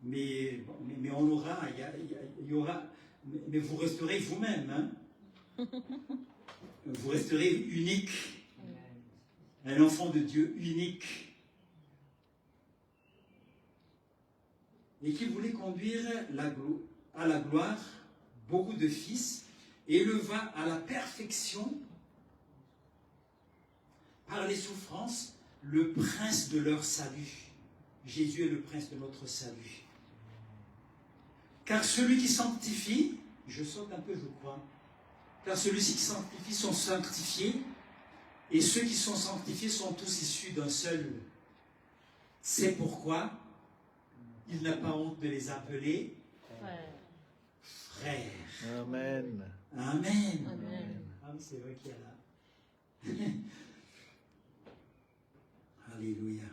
Mais on aura, il y aura, mais vous resterez vous-même. Hein? Vous resterez unique. Un enfant de Dieu unique. Et qui voulait conduire à la gloire beaucoup de fils, et éleva à la perfection, par les souffrances, le prince de leur salut. Jésus est le prince de notre salut. Car celui qui sanctifie, je saute un peu je crois, car celui-ci qui sanctifie sont sanctifiés, et ceux qui sont sanctifiés sont tous issus d'un seul. C'est pourquoi il n'a pas honte de les appeler frères. Amen. Amen. Amen. Ah oui, c'est vrai qu'il y a là. Alléluia.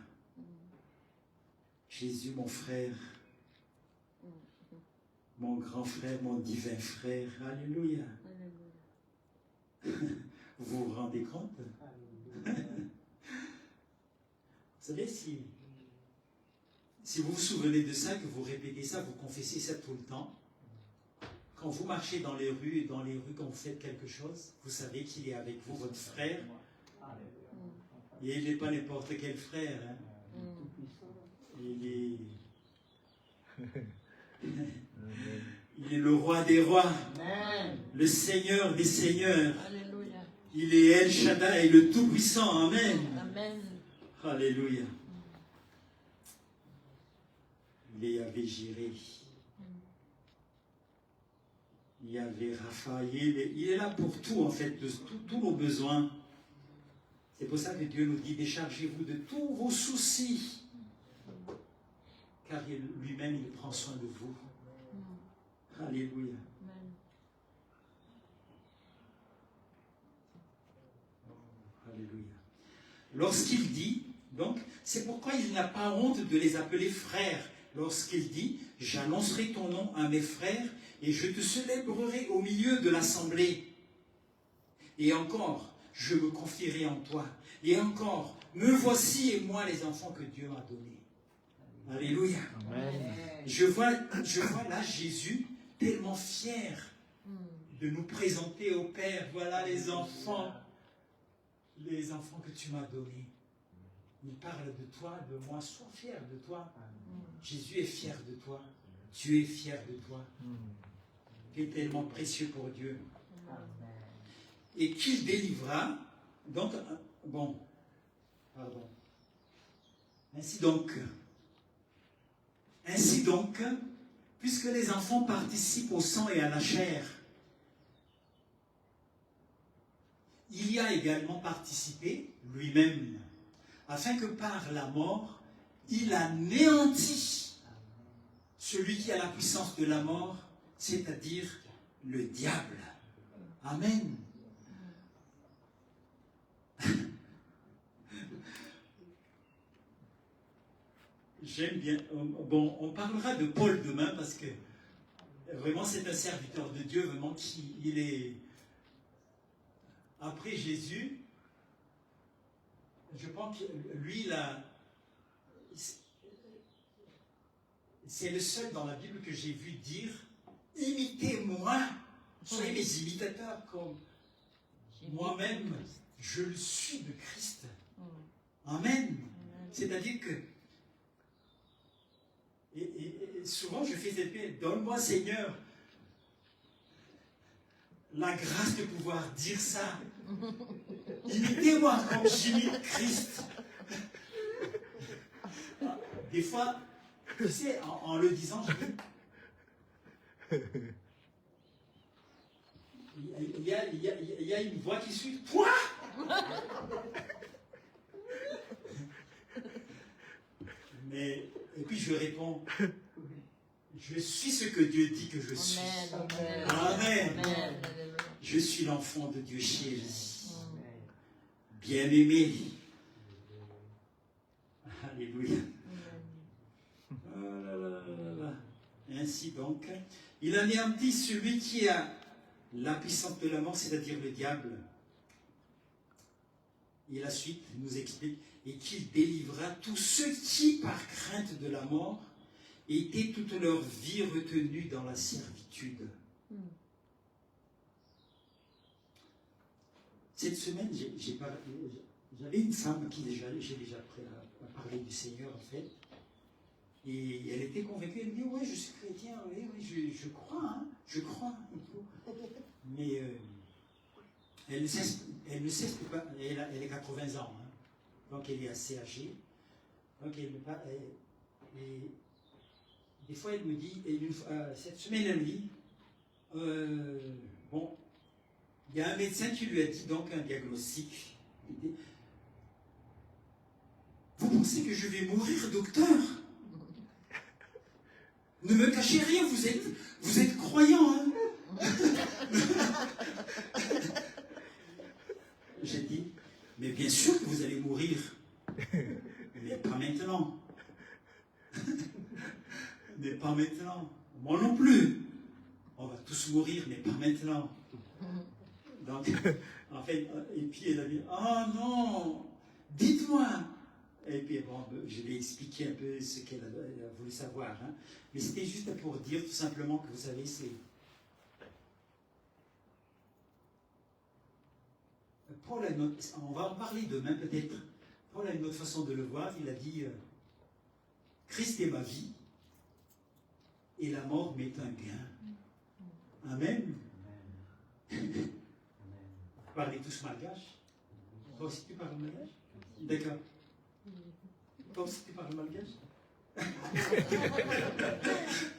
Jésus, mon frère, mon grand frère, mon divin frère. Alléluia. Vous vous rendez compte? Vous savez, si vous vous souvenez de ça, que vous répétez ça, vous confessez ça tout le temps, quand vous marchez dans les rues, quand vous faites quelque chose, vous savez qu'il est avec vous, votre frère. Et il n'est pas n'importe quel frère. Hein. Il est le roi des rois, le Seigneur des seigneurs. Alléluia. Il est El Shaddai, le Tout-Puissant. Amen. Amen. Alléluia. Il est Yahvé Jireh. Yahvé Rapha. Il est là pour tout, en fait, de tous nos besoins. C'est pour ça que Dieu nous dit, déchargez-vous de tous vos soucis. Car lui-même, il prend soin de vous. Alléluia. Alléluia. Lorsqu'il dit, donc, c'est pourquoi il n'a pas honte de les appeler frères. Lorsqu'il dit, j'annoncerai ton nom à mes frères et je te célébrerai au milieu de l'assemblée. Et encore, je me confierai en toi. Et encore, me voici et moi les enfants que Dieu m'a donnés. Alléluia. Amen. Je vois là Jésus tellement fier de nous présenter au Père. Voilà les enfants que tu m'as donnés. Il parle de toi, de moi. Sois fier de toi. Jésus est fier de toi. Dieu est fier de toi. Tu es tellement précieux pour Dieu. Et qu'il délivra. Donc, bon. Pardon. Ainsi donc, puisque les enfants participent au sang et à la chair, il y a également participé lui-même, afin que par la mort, il anéantit celui qui a la puissance de la mort, c'est-à-dire le diable. Amen. J'aime bien. Bon, on parlera de Paul demain parce que vraiment c'est un serviteur de Dieu, vraiment il est après Jésus. Je pense que lui là, c'est le seul dans la Bible que j'ai vu dire imitez-moi, soyez mes imitateurs comme moi-même je le suis de Christ. Amen. C'est-à-dire que et souvent je fais cette paix, donne-moi Seigneur la grâce de pouvoir dire ça. Imitez-moi comme j'imite Christ. Des fois, tu sais, en le disant, je dis, il y a une voix qui suit. Toi! Mais, et puis je réponds, je suis ce que Dieu dit que je suis. Amen. Amen. Amen. Je suis l'enfant de Dieu chéri, bien-aimé. Alléluia. Oh là là là là. Ainsi donc, il anéantit celui qui a la puissance de la mort, c'est-à-dire le diable. Et la suite nous explique, et qu'il délivra tous ceux qui, par crainte de la mort, étaient toute leur vie retenus dans la servitude. Cette semaine, j'avais une femme qui j'ai déjà parlé du Seigneur, en fait. Et elle était convaincue, elle me dit, ouais, je suis chrétien, oui, je crois, hein, je crois. Et tout. Mais elle ne cesse pas, elle est 80 ans, hein, donc elle est assez âgée. Donc et des fois elle me dit, cette semaine elle me dit, bon, il y a un médecin qui lui a dit donc un diagnostic. Il dit, vous pensez que je vais mourir, docteur? Ne me cachez rien, vous êtes croyant, hein? J'ai dit, mais bien sûr que vous allez mourir, mais pas maintenant. Mais pas maintenant. Moi non plus. On va tous mourir, mais pas maintenant. Donc, en fait, et puis elle a dit, oh non, dites-moi. Et puis bon, je lui ai expliqué un peu ce qu'elle a voulu savoir. Hein. Mais c'était juste pour dire tout simplement que vous savez, c'est... Paul a on va en parler demain peut-être. Paul a une autre façon de le voir. Il a dit, Christ est ma vie et la mort m'est un gain. Amen. Vous parlez tous malgache? Toi aussi tu parles malgache? D'accord. Toi aussi tu parles malgache?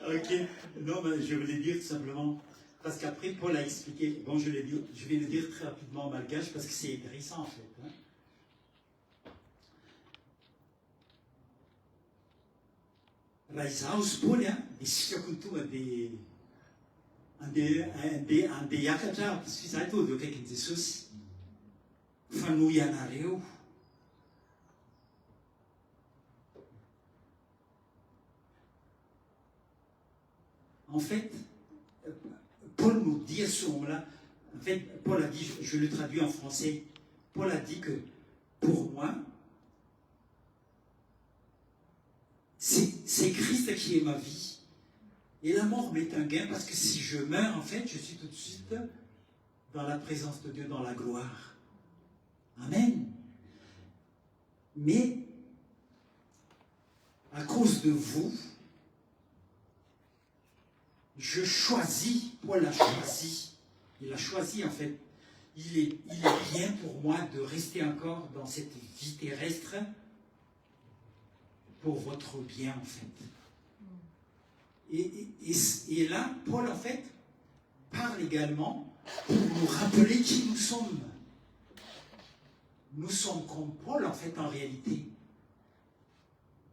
Ok. Non, mais je voulais dire tout simplement, parce qu'après Paul a expliqué, bon je vais le dire très rapidement en malgache parce que c'est intéressant en fait. Hein. Raizaus Paul, ici ande yakatra parce que ça tout de quelqu'un de Jesus fanuyanareu. En fait, Paul nous dit à ce moment-là, en fait, Paul a dit, je le traduis en français, Paul a dit que pour moi, c'est Christ qui est ma vie. Et la mort m'est un gain parce que si je meurs, en fait, je suis tout de suite dans la présence de Dieu, dans la gloire. Amen. Mais, à cause de vous, je choisis, Paul a choisi, il a choisi en fait, il est bien pour moi de rester encore dans cette vie terrestre pour votre bien en fait. Et là, Paul en fait parle également pour nous rappeler qui nous sommes. Nous sommes comme Paul en fait en réalité.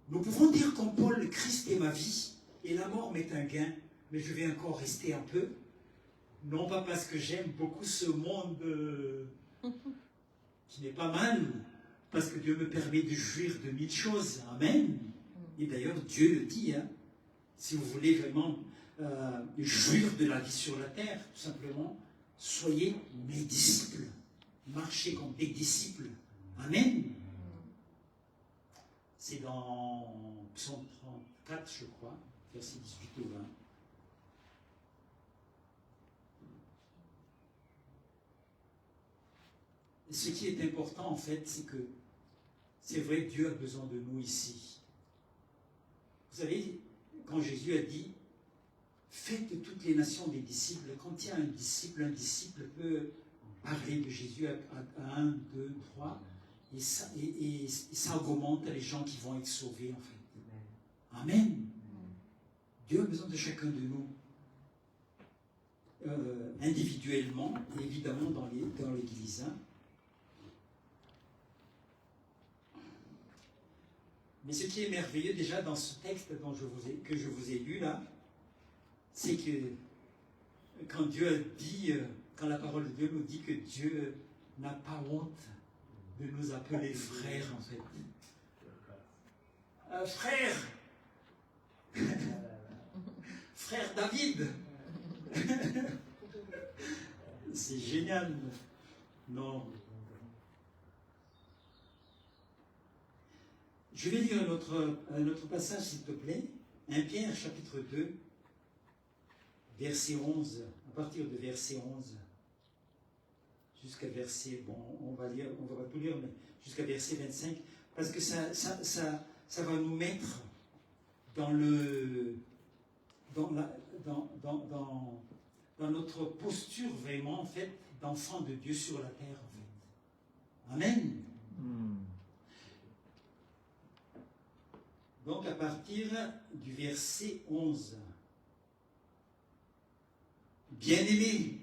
Nous pouvons dire comme Paul, Christ est ma vie et la mort m'est un gain. Mais je vais encore rester un peu, non pas parce que j'aime beaucoup ce monde qui n'est pas mal, parce que Dieu me permet de jouir de 1000 choses, amen. Et d'ailleurs Dieu le dit, hein, si vous voulez vraiment jouir de la vie sur la terre, tout simplement, soyez mes disciples, marchez comme des disciples, amen. C'est dans Psaume 34, je crois, verset 18 au 20. Ce qui est important, en fait, c'est que c'est vrai que Dieu a besoin de nous ici. Vous savez, quand Jésus a dit « Faites de toutes les nations des disciples », quand il y a un disciple peut parler de Jésus à 1, 2, 3, et ça augmente les gens qui vont être sauvés, en fait. Amen. Dieu a besoin de chacun de nous. Individuellement, et évidemment dans l'Église. Hein. Mais ce qui est merveilleux déjà dans ce texte que je vous ai lu là, c'est que quand Dieu a dit, quand la parole de Dieu nous dit que Dieu n'a pas honte de nous appeler frères en fait. Frère Frère David c'est génial. Non. Je vais lire un autre passage, s'il te plaît. 1 Pierre, chapitre 2, verset 11, à partir de verset 11, jusqu'à verset, bon, on va pas tout lire, mais jusqu'à verset 25, parce que ça va nous mettre dans notre posture vraiment, en fait, d'enfant de Dieu sur la terre, en fait. Amen. Donc, à partir du verset 11, bien-aimés,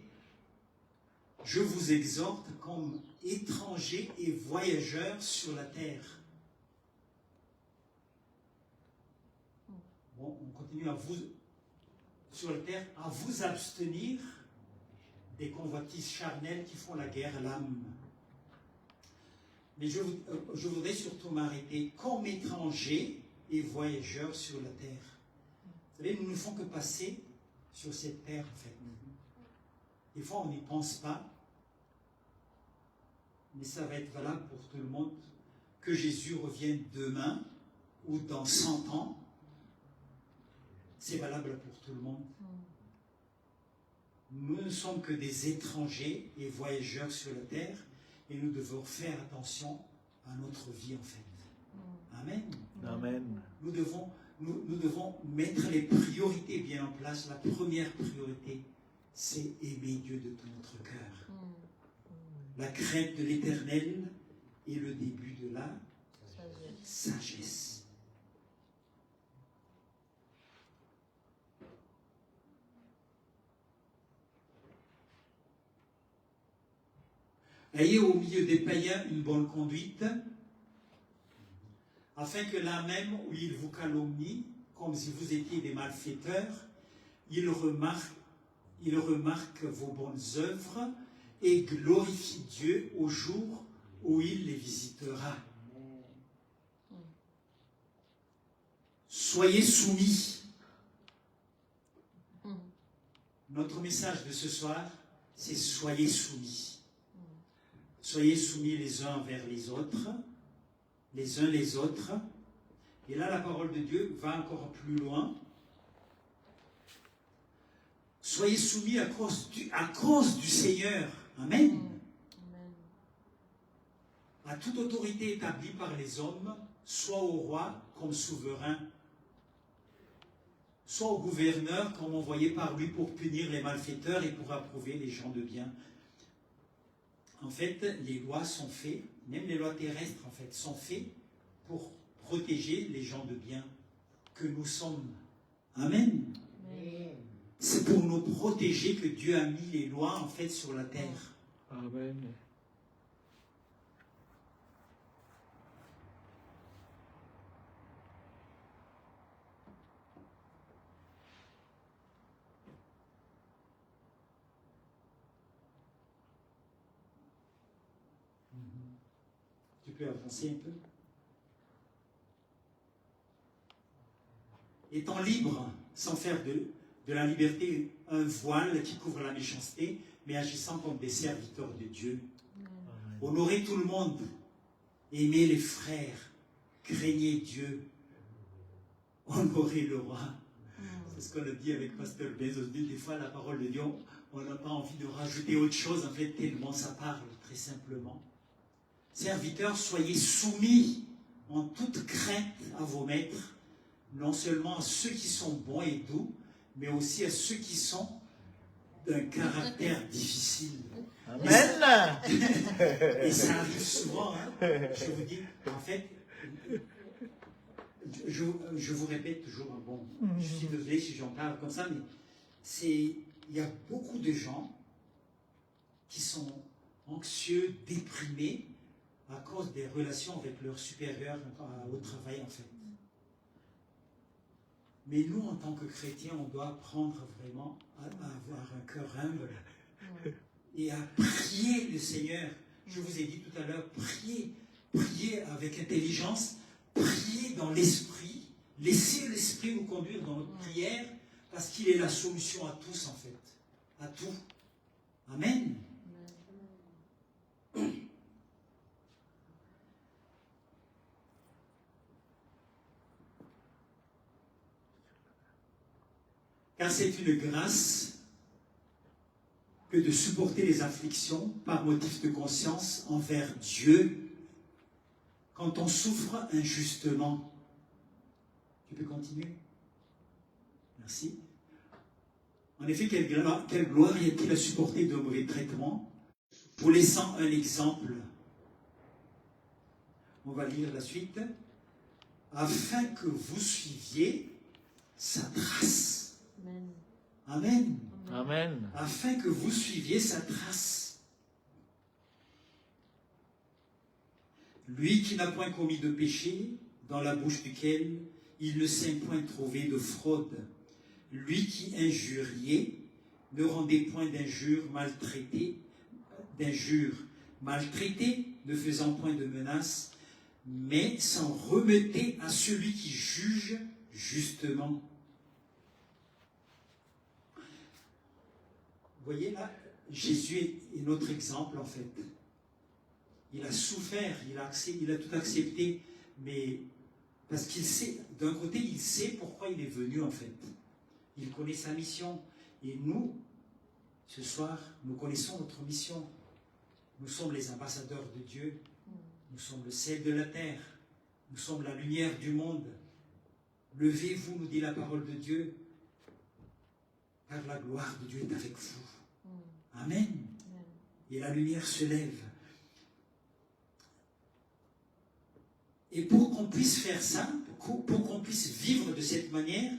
je vous exhorte comme étrangers et voyageurs sur la terre. Bon, on continue sur la terre, à vous abstenir des convoitises charnelles qui font la guerre à l'âme. Mais je voudrais surtout m'arrêter comme étrangers et voyageurs sur la terre. Vous savez, nous ne font que passer sur cette terre, en fait. Des fois, on n'y pense pas, mais ça va être valable pour tout le monde. Que Jésus revienne demain ou dans 100 ans, c'est valable pour tout le monde. Nous ne sommes que des étrangers et voyageurs sur la terre, et nous devons faire attention à notre vie, en fait. Amen. Amen. Nous devons mettre les priorités bien en place. La première priorité, c'est aimer Dieu de tout notre cœur. La crainte de l'Éternel est le début de la sagesse. Ayez au milieu des païens une bonne conduite, afin que là même où ils vous calomnient, comme si vous étiez des malfaiteurs, ils remarquent vos bonnes œuvres et glorifient Dieu au jour où il les visitera. Soyez soumis. Notre message de ce soir, c'est soyez soumis. Soyez soumis les uns envers les autres, les uns les autres. Et là, la parole de Dieu va encore plus loin. Soyez soumis à cause du Seigneur. Amen. À toute autorité établie par les hommes, soit au roi comme souverain, soit au gouverneur comme envoyé par lui pour punir les malfaiteurs et pour approuver les gens de bien. En fait, les lois sont faites, même les lois terrestres, en fait, sont faites pour protéger les gens de bien que nous sommes. Amen. C'est pour nous protéger que Dieu a mis les lois, en fait, sur la terre. Amen. Tu peux avancer un peu. Étant libre, sans faire de la liberté un voile qui couvre la méchanceté, mais agissant comme des serviteurs de Dieu. Honorez tout le monde, aimez les frères, craignez Dieu, honorez le roi. C'est ce qu'on a dit avec Pasteur Bezos. Des fois, la parole de Dieu, on n'a pas envie de rajouter autre chose, en fait, tellement ça parle, très simplement. Serviteurs, soyez soumis en toute crainte à vos maîtres, non seulement à ceux qui sont bons et doux, mais aussi à ceux qui sont d'un caractère difficile. Amen. Et ça arrive souvent, hein. Je vous dis, en fait, je vous répète toujours, bon, je suis désolé si j'en parle comme ça, mais il y a beaucoup de gens qui sont anxieux, déprimés, à cause des relations avec leurs supérieurs au travail, en fait. Mais nous, en tant que chrétiens, on doit apprendre vraiment à avoir un cœur humble et à prier le Seigneur. Je vous ai dit tout à l'heure, priez avec intelligence, priez dans l'esprit, laissez l'esprit nous conduire dans notre prière, parce qu'il est la solution à tous, en fait. À tout. Amen. Car c'est une grâce que de supporter les afflictions par motif de conscience envers Dieu quand on souffre injustement. Tu peux continuer? Merci. En effet, quelle gloire y a-t-il à supporter de mauvais traitements? Vous laissant un exemple, on va lire la suite. Afin que vous suiviez sa trace. Amen. Amen. Amen. Afin que vous suiviez sa trace. Lui qui n'a point commis de péché, dans la bouche duquel il ne s'est point trouvé de fraude. Lui qui injuriait, ne rendait point d'injures maltraitées, ne faisant point de menaces, mais s'en remettait à celui qui juge justement. Vous voyez là, Jésus est notre exemple en fait. Il a souffert, il a tout accepté, mais parce qu'il sait, d'un côté, il sait pourquoi il est venu en fait. Il connaît sa mission. Et nous, ce soir, nous connaissons notre mission. Nous sommes les ambassadeurs de Dieu. Nous sommes le sel de la terre. Nous sommes la lumière du monde. Levez-vous, nous dit la parole de Dieu, car la gloire de Dieu est avec vous. Amen. Et la lumière se lève. Et pour qu'on puisse faire ça, pour qu'on puisse vivre de cette manière,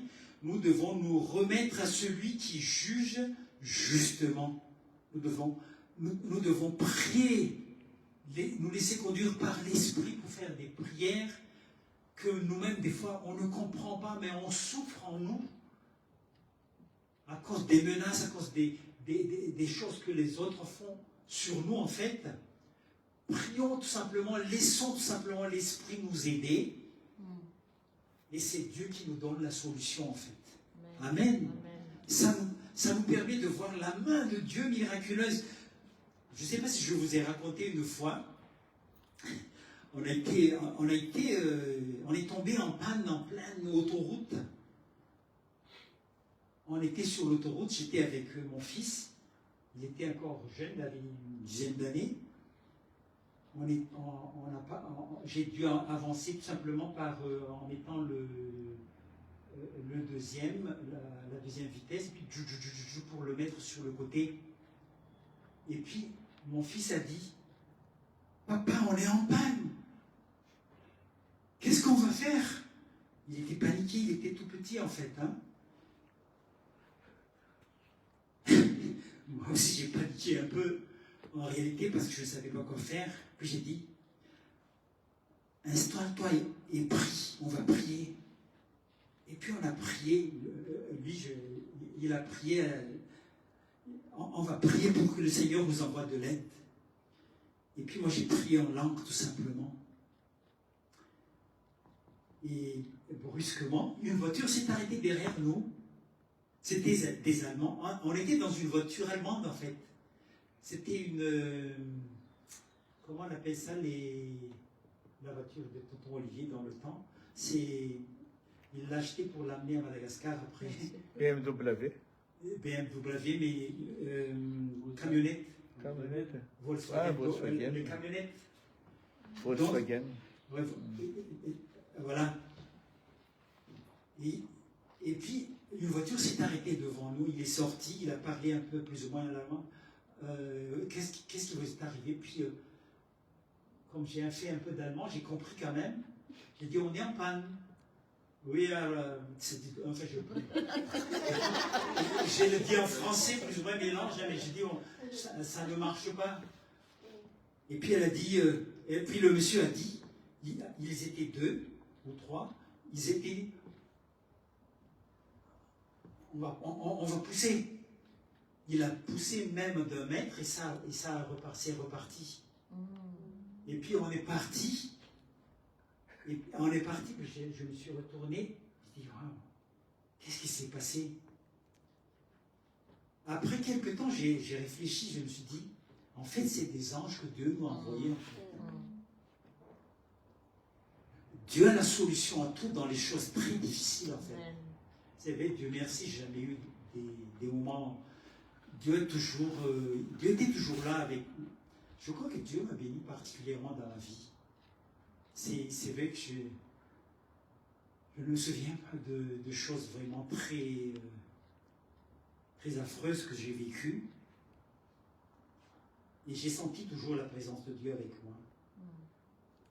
nous devons nous remettre à celui qui juge justement. Nous devons prier, nous laisser conduire par l'Esprit pour faire des prières que nous-mêmes, des fois, on ne comprend pas, mais on souffre en nous à cause des menaces, à cause des choses que les autres font sur nous, en fait. Prions tout simplement, laissons tout simplement l'Esprit nous aider. Et c'est Dieu qui nous donne la solution, en fait. Amen. Amen. Ça nous permet de voir la main de Dieu miraculeuse. Je ne sais pas si je vous ai raconté une fois, on est tombé en panne en pleine autoroute. On était sur l'autoroute, j'étais avec mon fils, il était encore jeune, il avait une dizaine d'années. J'ai dû avancer tout simplement en mettant le deuxième, la deuxième vitesse, puis pour le mettre sur le côté. Et puis, mon fils a dit, « Papa, on est en panne. Qu'est-ce qu'on va faire ?» Il était paniqué, il était tout petit en fait. Hein. Moi aussi, j'ai paniqué un peu, en réalité, parce que je ne savais pas quoi faire. Puis j'ai dit, installe-toi et prie, on va prier. Et puis on a prié, il a prié, on va prier pour que le Seigneur nous envoie de l'aide. Et puis moi j'ai prié en langue tout simplement. Et brusquement, une voiture s'est arrêtée derrière nous. C'était des Allemands. On était dans une voiture allemande en fait. C'était une... Comment on appelle ça, la voiture de tonton Olivier dans le temps. Il l'a acheté pour l'amener à Madagascar après. BMW. BMW, mais camionnette. Camionnette. Volkswagen. Volkswagen. Les camionnettes. Volkswagen. Donc, voilà. Et puis, une voiture s'est arrêtée devant nous. Il est sorti, il a parlé un peu plus ou moins allemand. Qu'est-ce qui vous est arrivé? Puis, comme j'ai fait un peu d'allemand, j'ai compris quand même. J'ai dit, on est en panne. Oui, en fait, je le dis en français, plus ou moins mélange, mais j'ai dit, ça ne marche pas. Et puis elle a dit, et puis le monsieur a dit, ils étaient 2 ou 3, ils étaient, on va pousser. Il a poussé même d'1 mètre et ça c'est reparti. Et puis on est parti. Et on est parti, je me suis retourné, je me dis, wow, qu'est-ce qui s'est passé? Après quelques temps, j'ai réfléchi, je me suis dit, en fait, c'est des anges que Dieu nous a envoyés. En fait. Dieu a la solution à tout dans les choses très difficiles, en fait. Vous savez, Dieu merci, j'ai jamais eu des moments. Dieu était toujours là avec nous. Je crois que Dieu m'a béni particulièrement dans la vie. C'est vrai que je ne me souviens pas de choses vraiment très affreuses que j'ai vécues. Et j'ai senti toujours la présence de Dieu avec moi.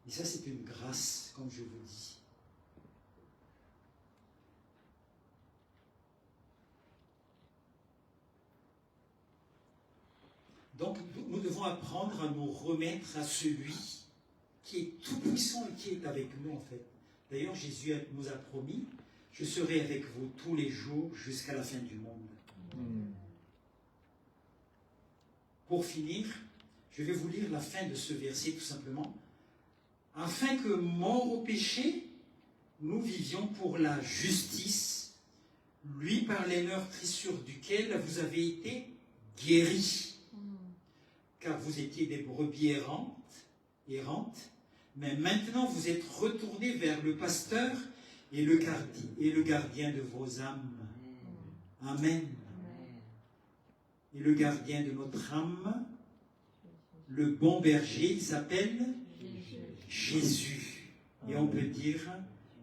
Et ça, c'est une grâce, comme je vous dis. Donc, nous devons apprendre à nous remettre à celui qui est tout puissant et qui est avec nous, en fait. D'ailleurs, Jésus nous a promis, je serai avec vous tous les jours jusqu'à la fin du monde. Pour finir, je vais vous lire la fin de ce verset tout simplement. Afin que, morts au péché, nous vivions pour la justice, lui par les meurtrissures duquel vous avez été guéris. Car vous étiez des brebis errantes, mais maintenant vous êtes retournés vers le pasteur et le gardien de vos âmes. Amen. Et le gardien de notre âme, le bon berger, il s'appelle Jésus. Et on peut dire,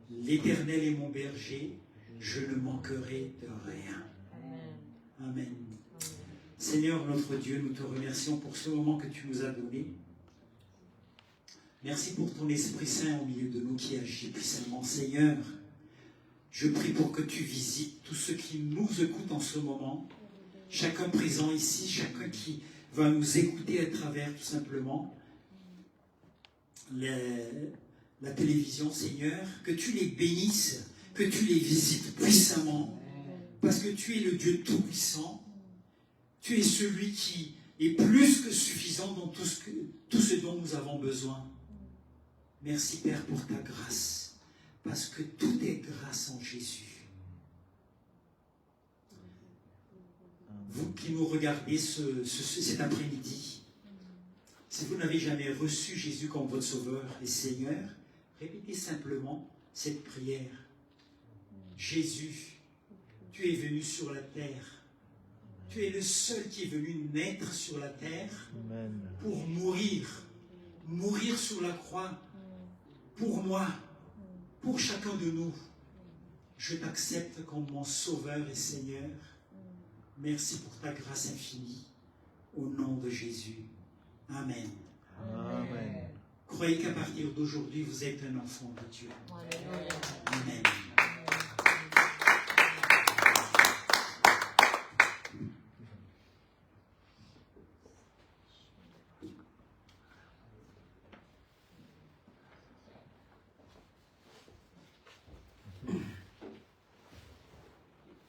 l'Éternel est mon berger, je ne manquerai de rien. Amen. Seigneur notre Dieu, nous te remercions pour ce moment que tu nous as donné. Merci pour ton Esprit Saint au milieu de nous qui agit puissamment. Seigneur, je prie pour que tu visites tous ceux qui nous écoutent en ce moment, chacun présent ici, chacun qui va nous écouter à travers tout simplement la télévision, Seigneur, que tu les bénisses, que tu les visites puissamment, parce que tu es le Dieu Tout-Puissant. Tu es celui qui est plus que suffisant dans tout ce dont nous avons besoin. Merci Père pour ta grâce, parce que tout est grâce en Jésus. Vous qui nous regardez cet après-midi, si vous n'avez jamais reçu Jésus comme votre Sauveur et Seigneur, répétez simplement cette prière. Jésus, tu es venu sur la terre. Tu es le seul qui est venu naître sur la terre pour mourir sur la croix, pour moi, pour chacun de nous. Je t'accepte comme mon Sauveur et Seigneur. Merci pour ta grâce infinie. Au nom de Jésus. Amen. Amen. Croyez qu'à partir d'aujourd'hui, vous êtes un enfant de Dieu. Amen.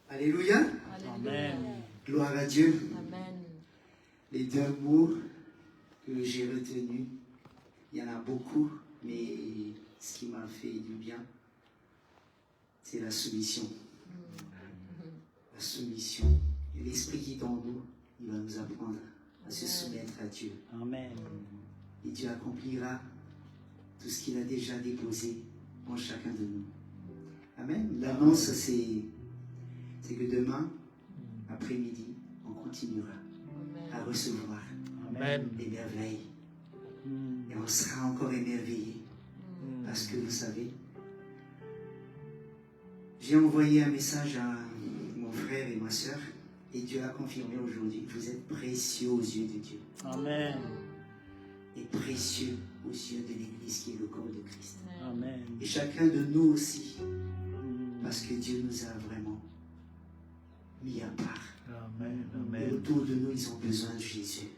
Alléluia. Amen. Gloire à Dieu. Amen. Les deux mots que j'ai retenus, il y en a beaucoup, mais ce qui m'a fait du bien, c'est la soumission. La soumission. Et l'Esprit qui est en nous, il va nous apprendre à se soumettre à Dieu. Amen. Et Dieu accomplira tout ce qu'il a déjà déposé en chacun de nous. Amen. L'annonce, c'est que demain, après-midi, on continuera à recevoir Amen. des merveilles. Et on sera encore émerveillés. Parce que vous savez, j'ai envoyé un message à mon frère et ma soeur, et Dieu a confirmé aujourd'hui, vous êtes précieux aux yeux de Dieu. Amen. Et précieux aux yeux de l'Église qui est le corps de Christ. Amen. Et chacun de nous aussi, parce que Dieu nous a vraiment mis à part. Amen. Et Amen. autour de nous, ils ont besoin de Jésus.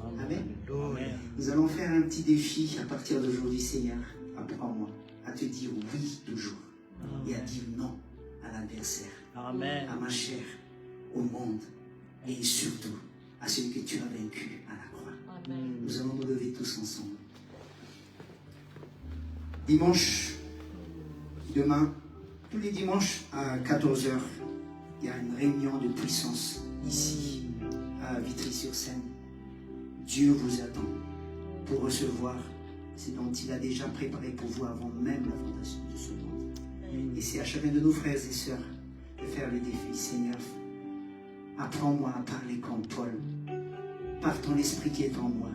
Amen. Amen. Nous allons faire un petit défi à partir d'aujourd'hui, Seigneur. Apprends-moi à te dire oui toujours et à dire non à l'adversaire, Amen. à ma chair, au monde et surtout à celui que tu as vaincu à la croix. Nous allons nous lever tous ensemble. Dimanche, demain, tous les dimanches à 14h, il y a une réunion de puissance ici à Vitry-sur-Seine. Dieu vous attend pour recevoir ce dont il a déjà préparé pour vous avant même la fondation de ce monde. Et c'est à chacun de nos frères et sœurs de faire le défi. Seigneur, apprends-moi à parler comme Paul, par ton esprit qui est en moi,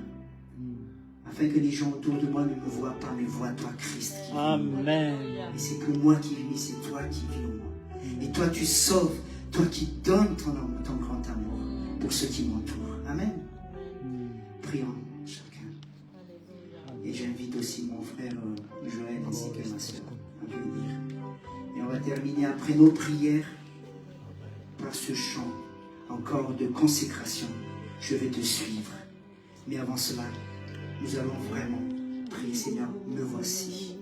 afin que les gens autour de moi ne me voient pas, mais voient toi, Christ, qui vit en moi. Amen. Et c'est pour moi qui vis, c'est toi qui vis en moi. Et toi, tu sauves, toi qui donnes ton grand amour pour ceux qui m'entourent. Amen. Prions chacun. Et j'invite aussi mon frère Joël ainsi que ma soeur à venir. Et on va terminer après nos prières par ce chant encore de consécration. Je vais te suivre. Mais avant cela, nous allons vraiment prier. Seigneur, me voici.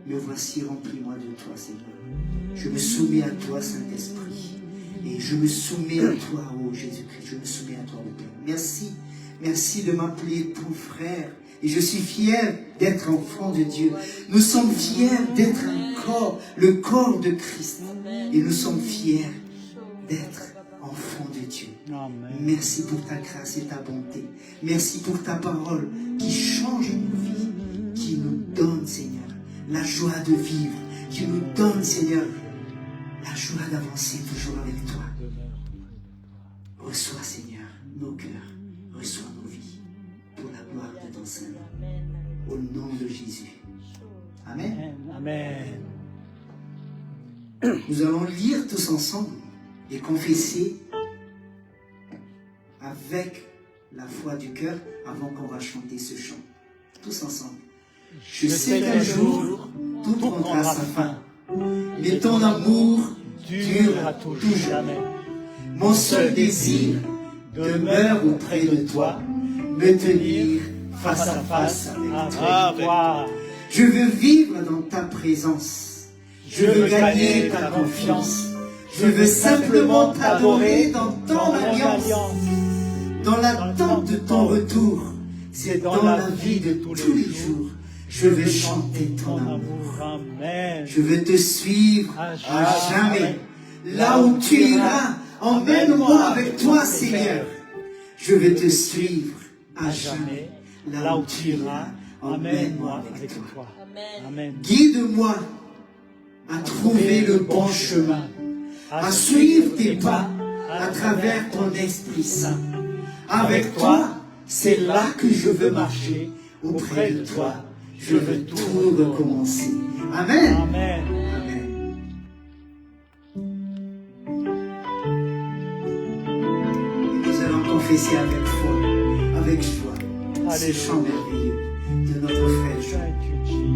Me voici, remplis-moi de toi, Seigneur. Je me soumets à toi, Saint-Esprit. Et je me soumets à toi, ô Jésus-Christ. Je me soumets à toi, ô Père. Merci. Merci de m'appeler ton frère. Et je suis fier d'être enfant de Dieu. Nous sommes fiers d'être un corps, le corps de Christ. Et nous sommes fiers d'être enfants de Dieu. Amen. Merci pour ta grâce et ta bonté. Merci pour ta parole qui change nos vies, qui nous donne, Seigneur, la joie de vivre, qui nous donne, Seigneur, la joie d'avancer toujours avec toi. Reçois, Seigneur, nos cœurs, reçois nos vies, pour la gloire de ton Saint-Nom. Au nom de Jésus. Amen. Amen. Nous allons lire tous ensemble et confesser avec la foi du cœur avant qu'on va chanter ce chant. Tous ensemble. Je sais qu'un jour, tout prendra sa fin, mais ton amour durera toujours. Jamais. Mon seul désir demeure auprès de toi, me tenir face à face avec toi. Je veux vivre dans ta présence. Je veux gagner ta confiance. Je veux simplement t'adorer dans ton alliance. Dans l'attente de ton retour, c'est dans la vie de tous les jours. Je veux chanter ton amour. Amen. Je veux te suivre à jamais. Là où tu iras, emmène-moi avec toi, Seigneur. Je veux te suivre à jamais. Là où tu iras, emmène-moi avec toi. Amen. Guide-moi à trouver le bon chemin, à suivre tes pas à travers ton Esprit Saint. Avec toi, c'est là que je veux marcher. Auprès de toi, je veux tout recommencer. Amen. Amen. Amen. Et nous allons confesser avec foi, avec joie, ce chant merveilleux de notre frère Joël. Thank you, Jesus.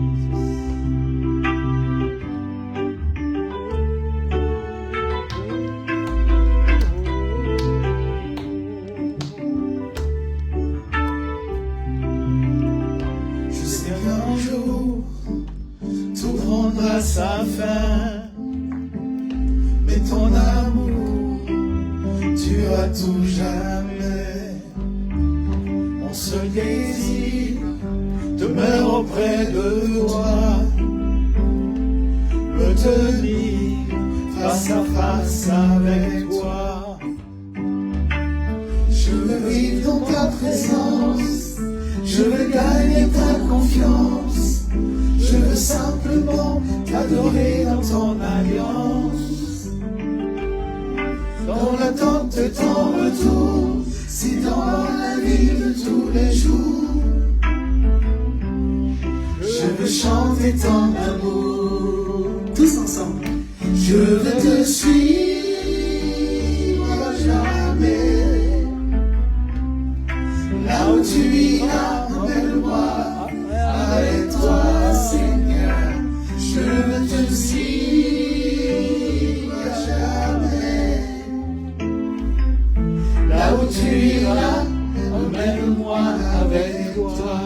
Je sais qu'un jour, tout prendra sa fin, mais ton amour durera tout jamais. Mon seul désir demeure auprès de toi, me tenir face à face avec toi. Je veux vivre dans ta présence, je veux gagner ta confiance, je veux simplement t'adorer dans ton alliance. Dans l'attente de ton retour, c'est dans la vie de tous les jours. Je veux chanter ton amour. Tous ensemble. Je veux te suivre à jamais. Là où tu iras, emmène-moi avec toi, Seigneur. Je veux te suivre à jamais. Là où tu iras, emmène-moi avec toi.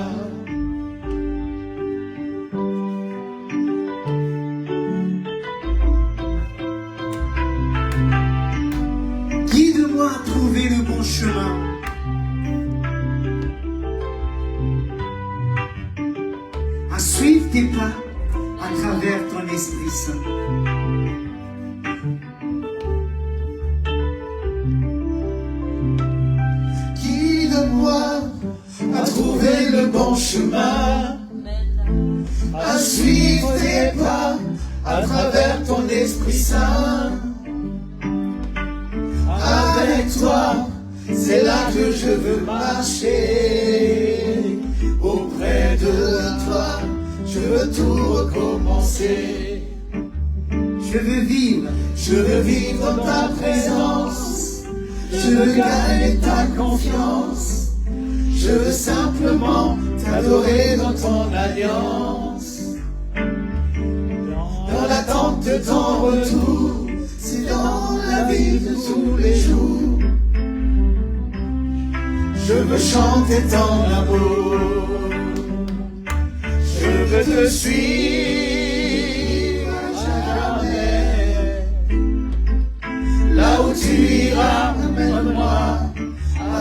Guide-moi à trouver le bon chemin. À suivre tes pas à travers ton Esprit Saint. Guide-moi à trouver le bon chemin, à suivre tes pas à travers ton Esprit Saint. c'est là que je veux marcher. Auprès de toi, je veux tout recommencer. Je veux vivre dans ta présence. Je veux gagner ta confiance. Je veux simplement t'adorer dans ton alliance. Dans l'attente de ton retour, c'est dans la vie de tous les jours. Je veux chanter ton amour. Je veux te suivre à jamais. Là où tu iras, amène-moi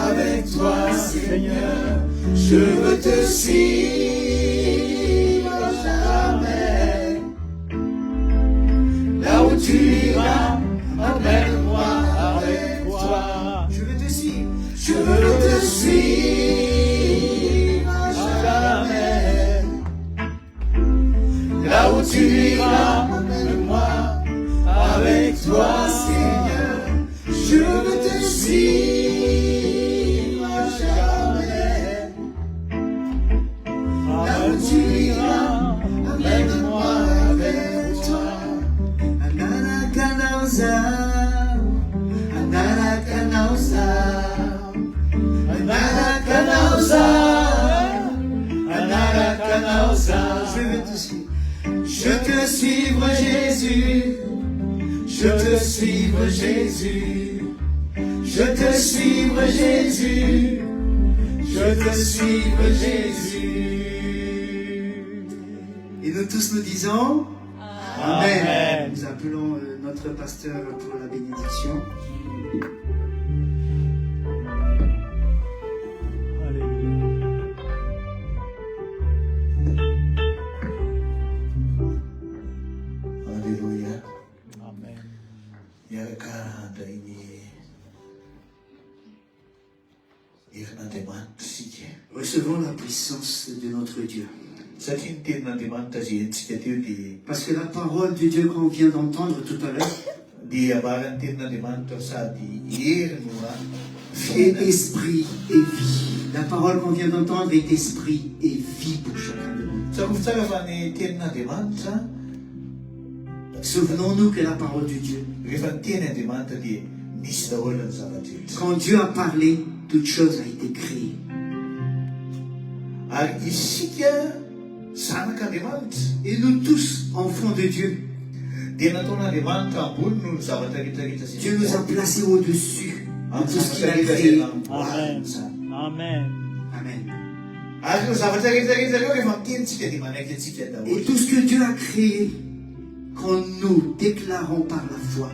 avec toi, Seigneur. Je veux te suivre à jamais. Là où tu iras, amène-moi avec toi. Je veux te suivre. Je veux te suivre à jamais. Là où tu iras, amène-moi avec toi, Seigneur. Je veux te suivre à jamais. Là où tu iras, amène-moi avec toi. Ananakanauza, Ananakanauza, Ananakanauza, Ananakanauza. je veux te suivre. Je te suivre, Jésus. Je te suivre, Jésus. Je te suivre, Jésus. Je te suivre, Jésus. Et nous tous nous disons Amen. Amen. Nous appelons notre pasteur pour la bénédiction. Alléluia. Alléluia. Amen. Yakada ini irnademan sike. Recevons la puissance de notre Dieu. Sakin tirnademan taji sike di Parce que la parole de Dieu qu'on vient d'entendre tout à l'heure di abaran tirnademan sa di irnua est esprit et vie. La parole qu'on vient d'entendre est esprit et vie pour chacun de nous. sa kuftsaka fani tirnademan sa Souvenons-nous que la parole de Dieu, rehefa tirnademan di nisy daholo ny zavatra. quand Dieu a parlé, toute chose a été créée. Ary isika zanak'Andriamanitra Et nous tous, enfants de Dieu, dia nataon'Andriamanitra ambony no zavatra rehetrarehetra zay Dieu nous a placés au-dessus de tout ce qu'il a créé. Amen. Amen. Amen. Ary ireo zavatra rehetrarehetra reo rehefa mitenitsika dia manaiky antsika Et daholo. tout ce que Dieu a créé, quand nous déclarons par la foi,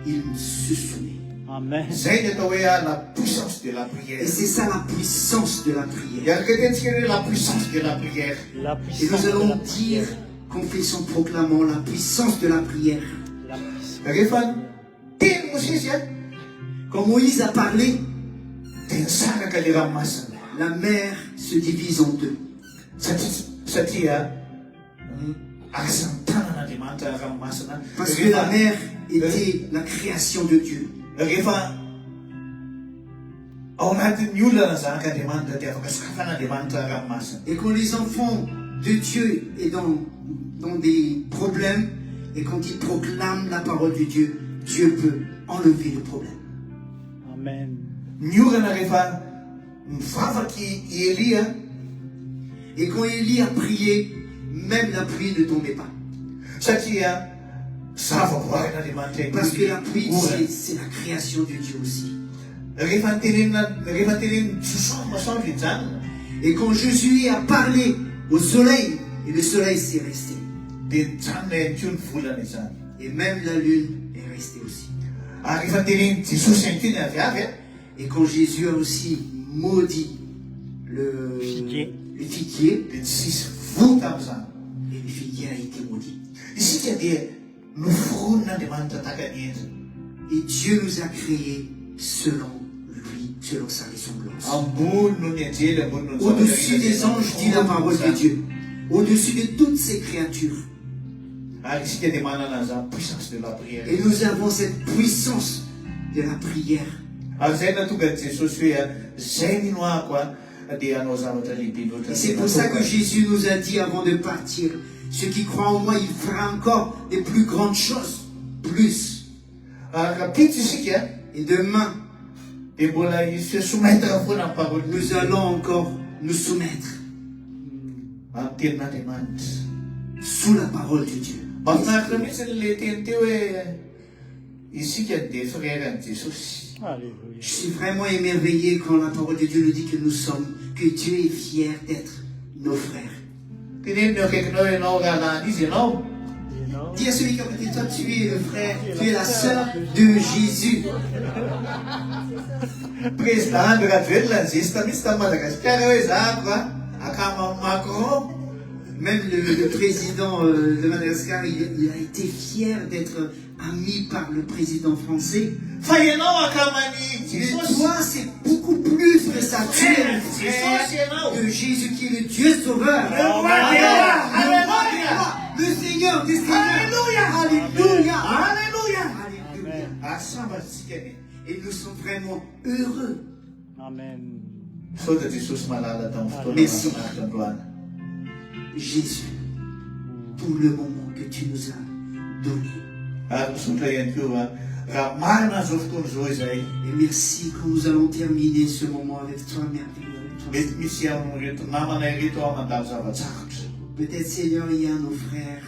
il se soumet. Amen. Zay ny atao hoe la puissance de la Et prière. c'est ça la puissance de la prière. Iaraka tentsika hoe la puissance de la prière. La Et puissance nous de la allons prière. dire, confession, proclamant la puissance de la prière. La puissance. Rehefa teny Mosesy Quand Moïse a parlé, dia nisaraka le ranomasina. la mer se divise en deux. Satria asan'ny tanan'Andriamanitra ranomasina. Parce que la mer était la création de Dieu. Rehefa ao anatin'ny olona zanak'Andriamanitra dia afaka sokafan'Andriamanitra ranomasina. Et quand les enfants de Dieu est dans des problèmes, et quand ils proclament la parole de Dieu, Dieu peut enlever le problème. Amen. Ny orana rehefa mivavaky i Elia, Et quand Élie a prié, même la pluie ne tombait pas. satria zavaboarin'Andriamanitra Parce que la pluie, orana. c'est la création de Dieu aussi. Rehefa teneniny sosoa masoandro ny janona Et quand Jésus a parlé au soleil, et le soleil s'est resté. dia nijanona ihany koa ny volana izany. Et même la lune est restée aussi. Ary rehefa teneny Jesosy ihany koa ny aviavy Et quand Jésus a aussi maudit le Figuier. figuier, dia tsy sisy vo tamin'izany. et le figuier a été maudit. Isika dia noforon'Andriamanitra tahaka ny endriny. Et Dieu nous a créés selon lui, selon sa ressemblance. Ambony no ny anjely, ambony no ny Au-dessus des anges, dit la parole de Dieu. Au-dessus de toutes ces créatures. Ary isika dia manana an'izany puissance de la prière. Et nous avons cette puissance de la prière. Ary zay nahatonga an'i Jesosy hoe zay minoako dia hanao zavatra lehibe loatra. Et c'est pour ça que Jésus nous a dit avant de partir, ceux qui croient en moi, il fera encore des plus grandes choses, plus. Kapitso isika Et demain, dia mbola sometaka foana amin'ny parole nous allons encore nous soumettre amin'ny tenin'Andriamanitra. sous la parole de Dieu. Mahafinaritra mihitsy le teny teo hoe isika dia frère an'i Jesosy. Alléluia. Je suis vraiment émerveillé quand la parole de Dieu nous dit que nous sommes, que Dieu est fier d'être nos frères. Teneniny akaikinao ianao rahalany izy ianao. You know? Dis à celui qui est à côté de toi, tu es le frère, tu es la sœur de Jésus. Président André Rajoelina nizesta mihitsy tamin'ny Madagasikara hoe zahako akaman'i Macron. Même le président de Madagascar, il a été fier d'être ami par le président français. Fa ianao akaman'i Mais Jesosy. toi, c'est beaucoup plus que ça. Tu es le frère de Jésus qui est le Dieu sauveur. Le Seigneur des Seigneurs. Alléluia. Alléluia. Alléluia. Asambatsika ni. Et nous sommes vraiment heureux. Amen. Sao da Jesosy malala tamin'ny fotoana Merci. mahafinaritra androany. Jésus, pour le moment que tu nous as donné. Ary misotra ihany koa raha marina zao fotoana zao izay Et merci quand nous allons terminer ce moment avec toi, merveilleux. Avec toi. mety misy amin'ireto namana ireto ao mandalo zava-tsarotra. Peut-être, Seigneur, il y a nos frères,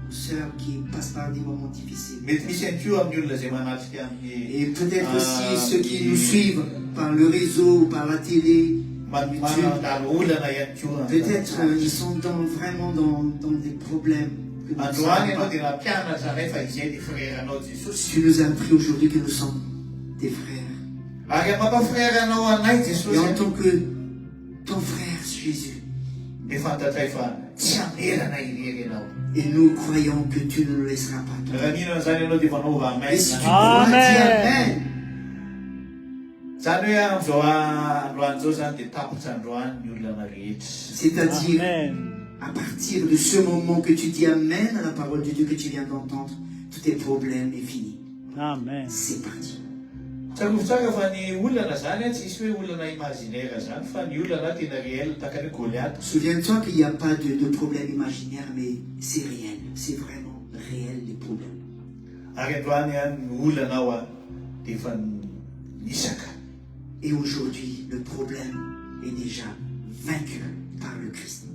nos sœurs qui passent par des moments difficiles. Mety misy ihany koa amin'ny olona izay manatrika amin'ny Et peut-être aussi ceux qui nous suivent par le réseau ou par la télé. mandalo olana ihany koa. Peut-être ils sont vraiment dans des problèmes. Que nous ne savons Androany pas. ianao dia nampianatra rehefa izay dia frère anao Jesosy. Tu nous as appris aujourd'hui que nous sommes des frères. Ary mampafrère anao anay Et Jesosy en tant que ton frère Jésus, dia fantatray fa tsy hamerana irery ianao. et nous croyons que tu ne nous laisseras pas tomber. Raha mihinana zany ianao dia fanova Et si tu amen. crois, dis Amen. Amen. Zany hoe amin'izao androany zao zany dia tapitra androany ny olona rehetra. C'est-à-dire, Amen. à partir de ce moment que tu dis Amen à la parole de Dieu que tu viens d'entendre, tous tes problèmes est fini. Amen. C'est parti. Tsakofitsaka fa ny olana zany tsy isy hoe olana imaginaire zany fa ny olana tena réel tahaka ny Goliath. Souviens-toi qu'il n'y a pas de problème imaginaire, mais c'est réel. C'est vraiment réel les problèmes. Ary androany ny olana ao dia efa nisaka. Et aujourd'hui, le problème est déjà vaincu par le Christ.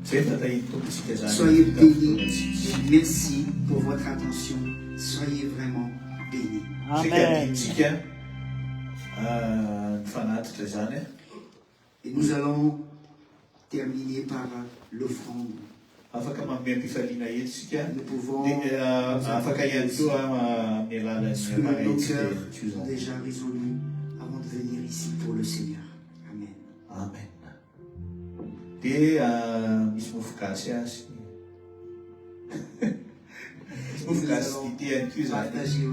Zay fatahiny tompontsika zany. Soyez bénis. Merci pour votre attention. Soyez vraiment bénis. Amen. Tsika ny fanatitra zany. Et nous allons terminer par l'offrande. Afaka manome mpifaliana eto sika. Nous pouvons, Dia afaka ihany koa amin'ny alalan'ny parce que nos appareil cœurs tsy sont déjà résolus avant de venir ici pour le Seigneur. Amen. Amen. Dia misy mofogasy azy. Misy mofogasy dite ihany koa zany. Partagez